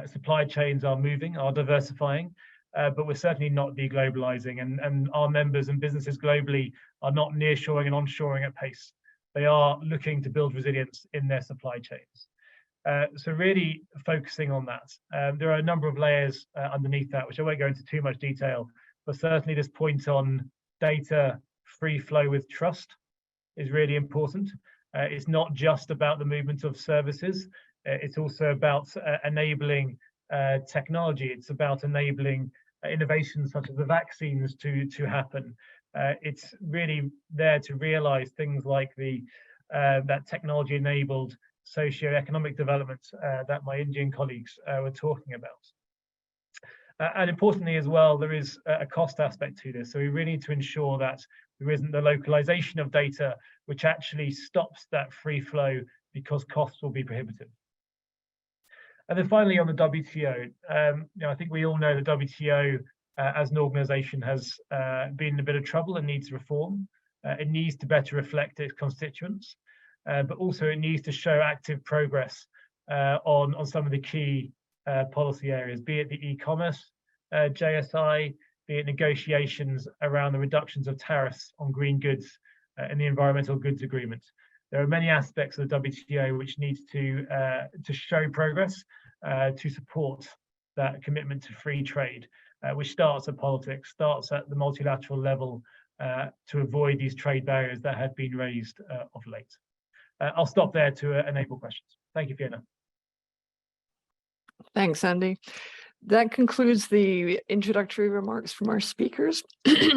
supply chains are moving, are diversifying, but we're certainly not deglobalizing, and our members and businesses globally are not nearshoring and onshoring at pace. They are looking to build resilience in their supply chains. So really focusing on that. There are a number of layers underneath that, which I won't go into too much detail, but certainly this point on data free flow with trust is really important. It's not just about the movement of services. It's also about enabling technology. It's about enabling innovations such as the vaccines to happen. It's really there to realize things like that technology-enabled socio-economic development that my Indian colleagues were talking about. And importantly as well, there is a cost aspect to this. So we really need to ensure that there isn't the localization of data, which actually stops that free flow because costs will be prohibitive. And then finally on the WTO, I think we all know the WTO as an organization has been in a bit of trouble and needs reform. It needs to better reflect its constituents, but also it needs to show active progress on some of the key policy areas, be it the e-commerce JSI, be it negotiations around the reductions of tariffs on green goods in the environmental goods agreement. There are many aspects of the WTO which needs to show progress to support that commitment to free trade, which starts at politics, starts at the multilateral level to avoid these trade barriers that have been raised of late. I'll stop there to enable questions. Thank you, Fiona. Thanks, Andy. That concludes the introductory remarks from our speakers.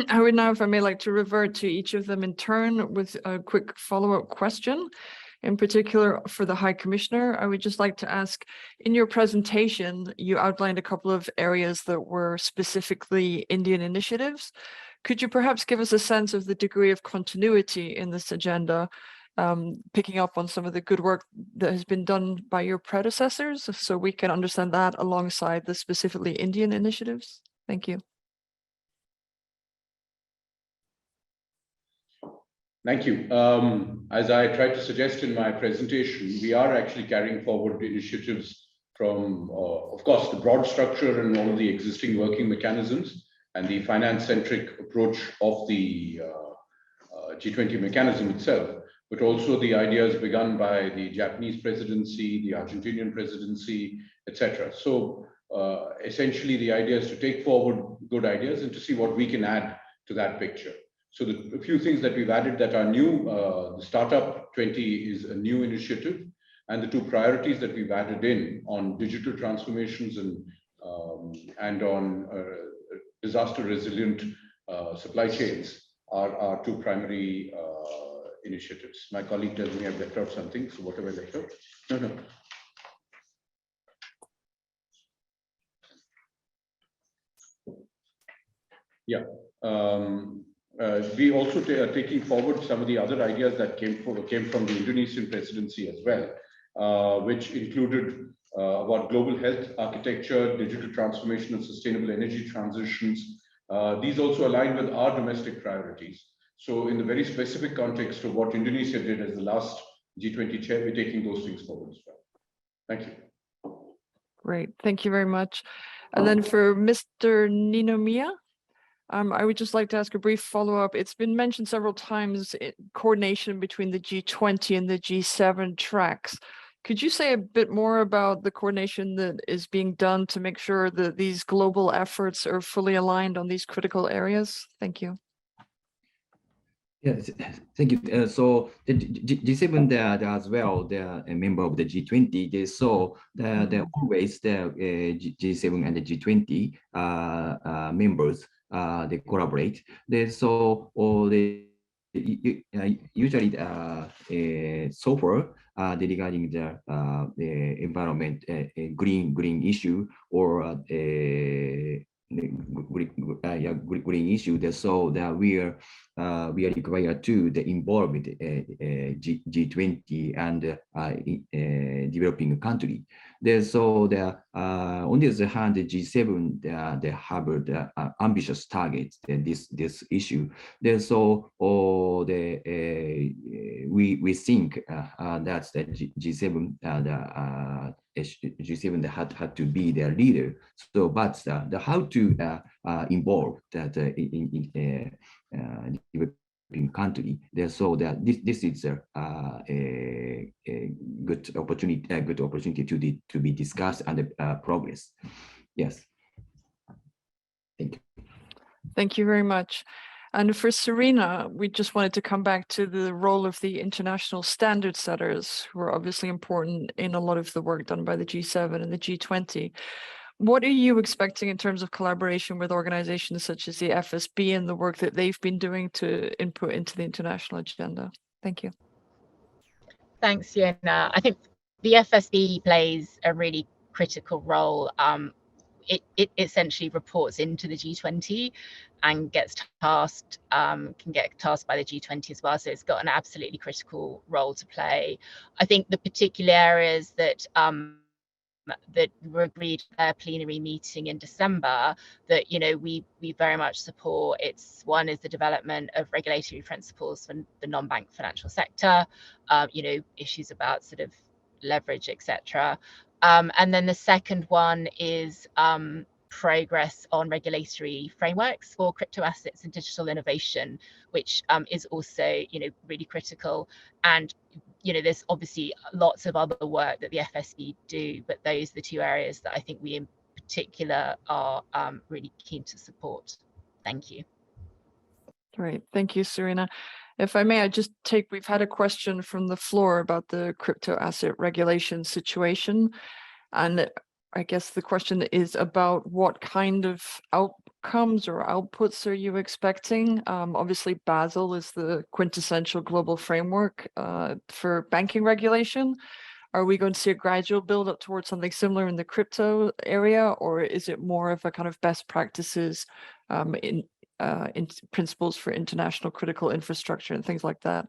I would now, if I may, like to revert to each of them in turn with a quick follow-up question. In particular, for the High Commissioner, I would just like to ask, in your presentation, you outlined a couple of areas that were specifically Indian initiatives. Could you perhaps give us a sense of the degree of continuity in this agenda, picking up on some of the good work that has been done by your predecessors, so we can understand that alongside the specifically Indian initiatives? Thank you. Thank you. As I tried to suggest in my presentation, we are actually carrying forward initiatives from, of course, the broad structure and all of the existing working mechanisms and the finance-centric approach of the G20 mechanism itself, but also the ideas begun by the Japanese presidency, the Argentinian presidency, etc. So essentially, the idea is to take forward good ideas and to see what we can add to that picture. So a few things that we've added that are new, the Startup 20 is a new initiative, and the two priorities that we've added in on digital transformations and on disaster resilient supply chains are two primary initiatives. My colleague tells me I've left out something, so what have I left out? No. Yeah. We also are taking forward some of the other ideas that came from the Indonesian presidency as well, which included about global health architecture, digital transformation and sustainable energy transitions. These also align with our domestic priorities. So in the very specific context of what Indonesia did as the last G20 chair, we're taking those things forward as well. Thank you. Great, thank you very much. And then for Mr. Ninomiya, I would just like to ask a brief follow-up. It's been mentioned several times, coordination between the G20 and the G7 tracks. Could you say a bit more about the coordination that is being done to make sure that these global efforts are fully aligned on these critical areas? Thank you. Yes, thank you. So the G7 there as well, they're a member of the G20. They saw they're always the G7 and the G20 members. They collaborate. They saw all the usually so far regarding the environment green issue or green issue. So that we are required to involve with G20 and developing country. So on the other hand, the G7 they have the ambitious targets in this issue. So we think that's the G7 G7 had to be their leader. So, but how to involve that in developing country. So that this is a good opportunity to be discussed and progress. Yes. Thank you. Thank you very much. And for Serina, we just wanted to come back to the role of the international standard setters, who are obviously important in a lot of the work done by the G7 and the G20. What are you expecting in terms of collaboration with organizations such as the FSB and the work that they've been doing to input into the international agenda? Thank you. Thanks, Fiona. I think the FSB plays a really critical role. It essentially reports into the G20 and gets tasked, can get tasked by the G20 as well. So it's got an absolutely critical role to play. I think the particular areas that that were agreed at a plenary meeting in December that, you know, we very much support. One is the development of regulatory principles for the non-bank financial sector, you know, issues about sort of leverage, etc. And then the second one is progress on regulatory frameworks for crypto assets and digital innovation, which is also, you know, really critical. And you know, there's obviously lots of other work that the FSB do, but those are the two areas that I think we in particular are really keen to support. Thank you. Great, thank you, Serina. If I may, we've had a question from the floor about the crypto asset regulation situation. And I guess the question is about what kind of outcomes or outputs are you expecting? Obviously, Basel is the quintessential global framework for banking regulation. Are we going to see a gradual build up towards something similar in the crypto area, or is it more of a kind of best practices in principles for international critical infrastructure and things like that?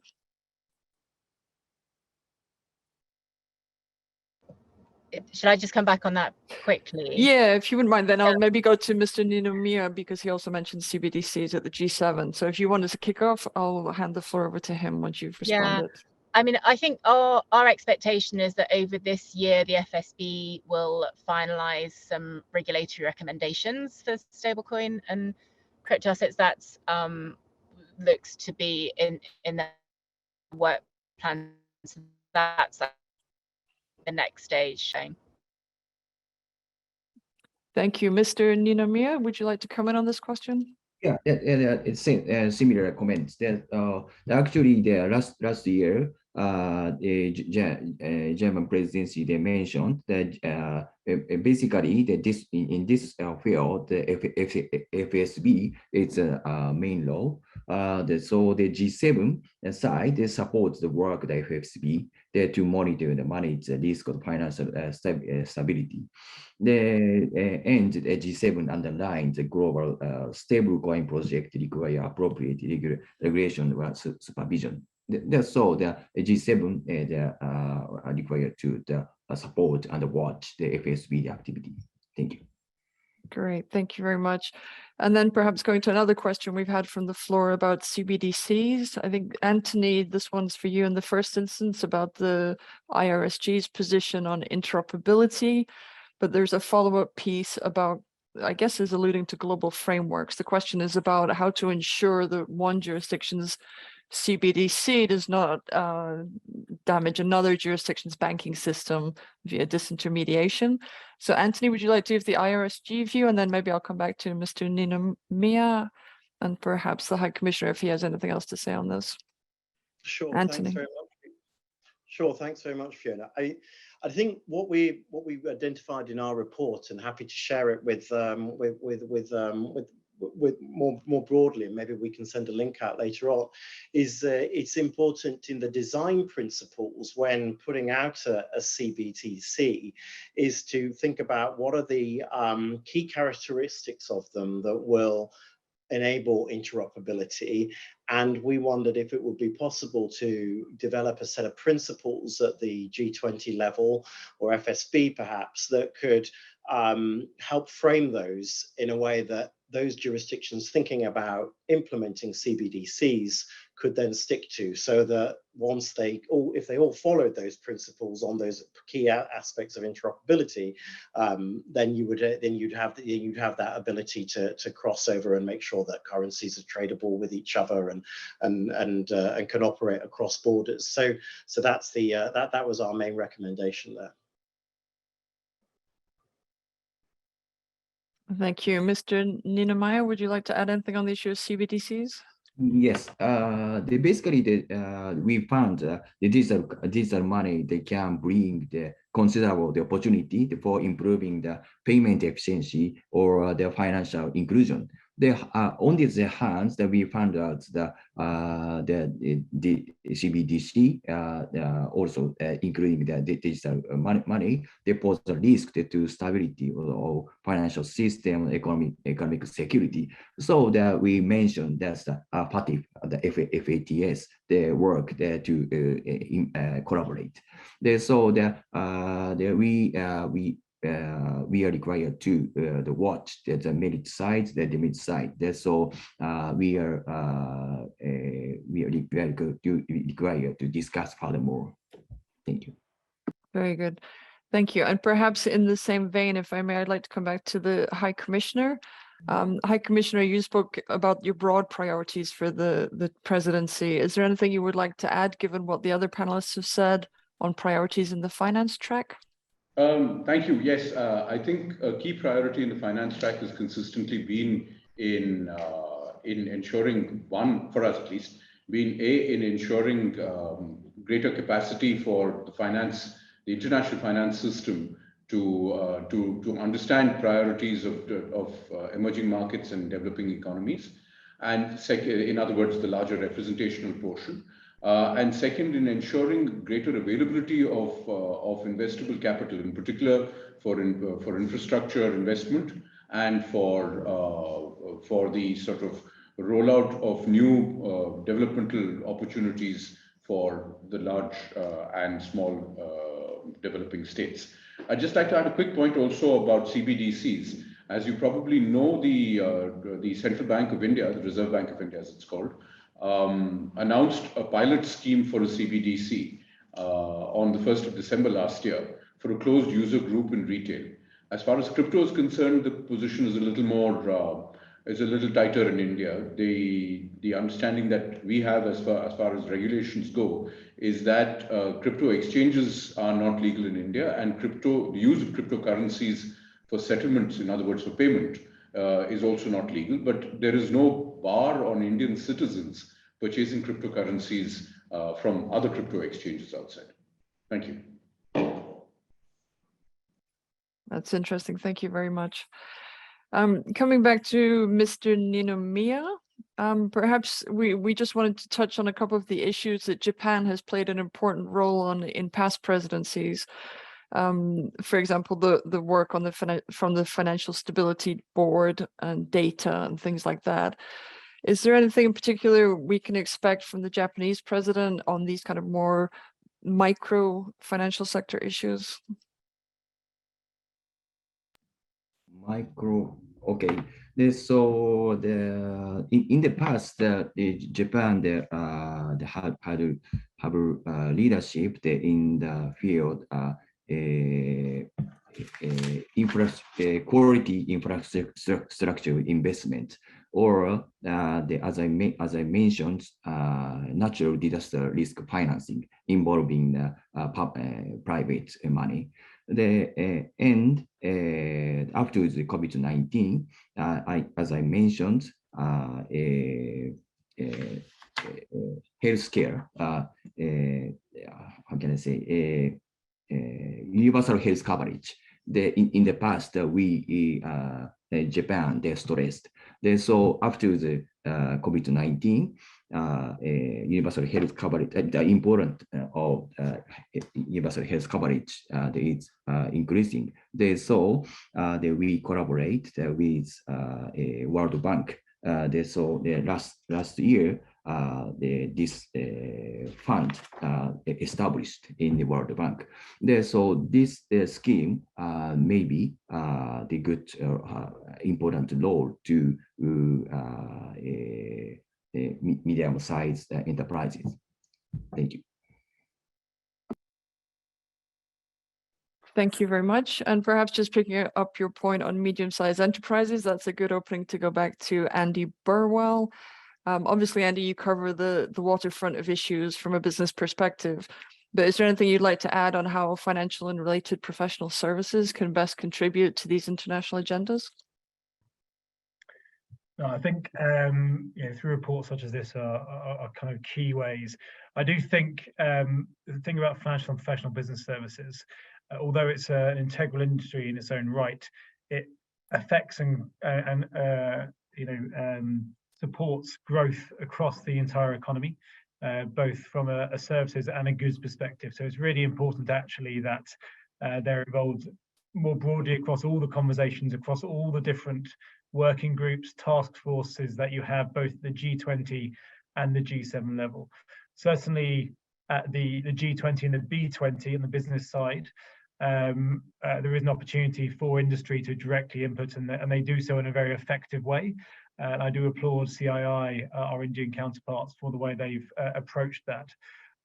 Should I just come back on that quickly? Yeah, if you wouldn't mind, then I'll maybe go to Mr. Ninomiya because he also mentioned CBDCs at the G7. So if you wanted to kick off, I'll hand the floor over to him once you've responded. Yeah. I mean, I think our expectation is that over this year, the FSB will finalize some regulatory recommendations for stablecoin and crypto assets. That's looks to be in the work plan. So that's the next stage. Thank you. Mr. Ninomiya, would you like to comment on this question? Yeah, it's similar comments. That actually the last year, the German presidency, they mentioned that basically that in this field, the FSB is a main law. So the G7 side, they support the work of the FSB there to monitor the money risk of financial stability. And the G7 underlines the global stablecoin project require appropriate regulation or supervision. So the G7 are required to support and watch the FSB activity. Thank you. Great, thank you very much. And then perhaps going to another question we've had from the floor about CBDCs. I think, Antony, this one's for you in the first instance about the IRSG's position on interoperability. But there's a follow-up piece about, I guess, is alluding to global frameworks. The question is about how to ensure that one jurisdiction's CBDC does not damage another jurisdiction's banking system via disintermediation. So, Antony, would you like to give the IRSG view, and then maybe I'll come back to Mr. Ninomiya and perhaps the High Commissioner if he has anything else to say on this. Sure. Antony. Thanks very much. Sure. Thanks very much, Fiona. I think what we identified in our report, and happy to share it with more broadly, and maybe we can send a link out later on, is it's important in the design principles when putting out a CBDC is to think about what are the key characteristics of them that will enable interoperability. And we wondered if it would be possible to develop a set of principles at the G20 level or FSB perhaps that could help frame those in a way that those jurisdictions thinking about implementing CBDCs could then stick to, so that once if they all followed those principles on those key aspects of interoperability, then you'd have that ability to cross over and make sure that currencies are tradable with each other and can operate across borders. So that's that was our main recommendation there. Thank you. Mr. Ninomiya, would you like to add anything on the issue of CBDCs? Yes, we found the digital money, they can bring the considerable opportunity for improving the payment efficiency or the financial inclusion. On the hands that we found out the CBDC also including the digital money, they pose a risk to stability of financial system, economic security. So that we mentioned that's the FATF, the FATS, the work there to collaborate. So we are required to watch the merit side, the demerit side. So we are required to discuss furthermore. Thank you. Very good. Thank you. And perhaps in the same vein, if I may, I'd like to come back to the High Commissioner. High Commissioner, you spoke about your broad priorities for the presidency. Is there anything you would like to add, given what the other panelists have said on priorities in the finance track? Thank you. Yes, I think a key priority in the finance track has consistently been in ensuring, one, for us at least, in ensuring greater capacity for the international finance system to understand priorities of emerging markets and developing economies, and second, in other words, the larger representational portion. And second, in ensuring greater availability of investable capital, in particular for infrastructure investment and for the sort of rollout of new developmental opportunities for the large and small developing states. I'd just like to add a quick point also about CBDCs. As you probably know, the Central Bank of India, the Reserve Bank of India as it's called, announced a pilot scheme for a CBDC on the 1st of December last year for a closed user group in retail. As far as crypto is concerned, the position is a little more, is a little tighter in India. The understanding that we have as far as regulations go is that crypto exchanges are not legal in India, and the use of cryptocurrencies for settlements, in other words, for payment, is also not legal. But there is no bar on Indian citizens purchasing cryptocurrencies from other crypto exchanges outside. Thank you. That's interesting. Thank you very much. Coming back to Mr. Ninomiya, perhaps we just wanted to touch on a couple of the issues that Japan has played an important role on in past presidencies. For example, the work on from the Financial Stability Board and data and things like that. Is there anything in particular we can expect from the Japanese president on these kind of more micro financial sector issues? Okay. So in the past, Japan have leadership in the field quality infrastructure investment, or as I mentioned, natural disaster risk financing involving private money. And after the COVID-19, as I mentioned, healthcare, how can I say, universal health coverage. In the past, Japan, they're stressed. So after the COVID-19, universal health coverage, the importance of universal health coverage is increasing. So we collaborate with World Bank. So last year, this fund established in the World Bank. So this scheme may be the good important role to medium-sized enterprises. Thank you. Thank you very much. And perhaps just picking up your point on medium-sized enterprises, that's a good opening to go back to Andy Burwell. Obviously, Andy, you cover the waterfront of issues from a business perspective, but is there anything you'd like to add on how financial and related professional services can best contribute to these international agendas? No, I think through reports such as this are kind of key ways. I do think the thing about financial and professional business services, although it's an integral industry in its own right, it affects and supports growth across the entire economy, both from a services and a goods perspective. So it's really important actually that they're involved more broadly across all the conversations, across all the different working groups, task forces that you have, both the G20 and the G7 level. Certainly at the G20 and the B20 and the business side, there is an opportunity for industry to directly input, and they do so in a very effective way. And I do applaud CII, our Indian counterparts, for the way they've approached that.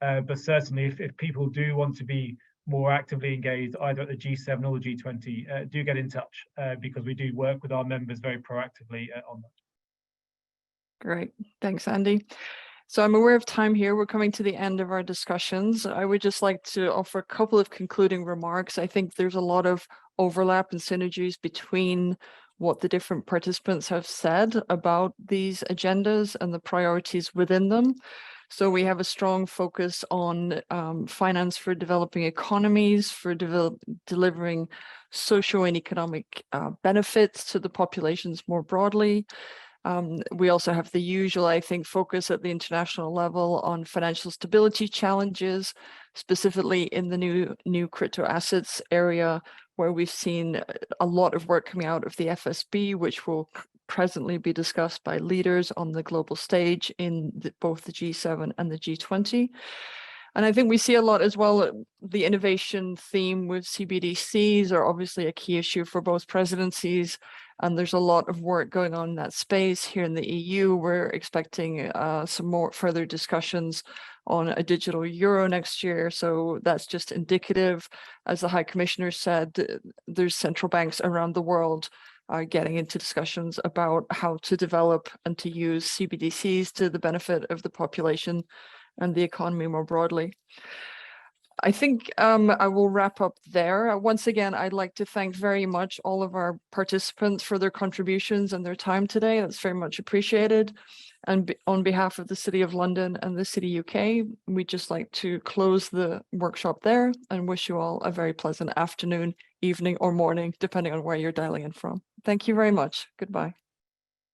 But certainly, if people do want to be more actively engaged, either at the G7 or the G20, do get in touch, because we do work with our members very proactively on that. Great. Thanks, Andy. So I'm aware of time here. We're coming to the end of our discussions. I would just like to offer a couple of concluding remarks. I think there's a lot of overlap and synergies between what the different participants have said about these agendas and the priorities within them. So we have a strong focus on finance for developing economies, for delivering social and economic benefits to the populations more broadly. We also have the usual, I think, focus at the international level on financial stability challenges, specifically in the new crypto assets area, where we've seen a lot of work coming out of the FSB, which will presently be discussed by leaders on the global stage in both the G7 and the G20. And I think we see a lot as well, the innovation theme with CBDCs are obviously a key issue for both presidencies. And there's a lot of work going on in that space here in the EU. We're expecting some more further discussions on a digital euro next year. So that's just indicative, as the High Commissioner said, there's central banks around the world getting into discussions about how to develop and to use CBDCs to the benefit of the population and the economy more broadly. I think I will wrap up there. Once again, I'd like to thank very much all of our participants for their contributions and their time today. That's very much appreciated. And on behalf of the City of London and the City UK, we'd just like to close the workshop there and wish you all a very pleasant afternoon, evening, or morning, depending on where you're dialing in from. Thank you very much. Goodbye.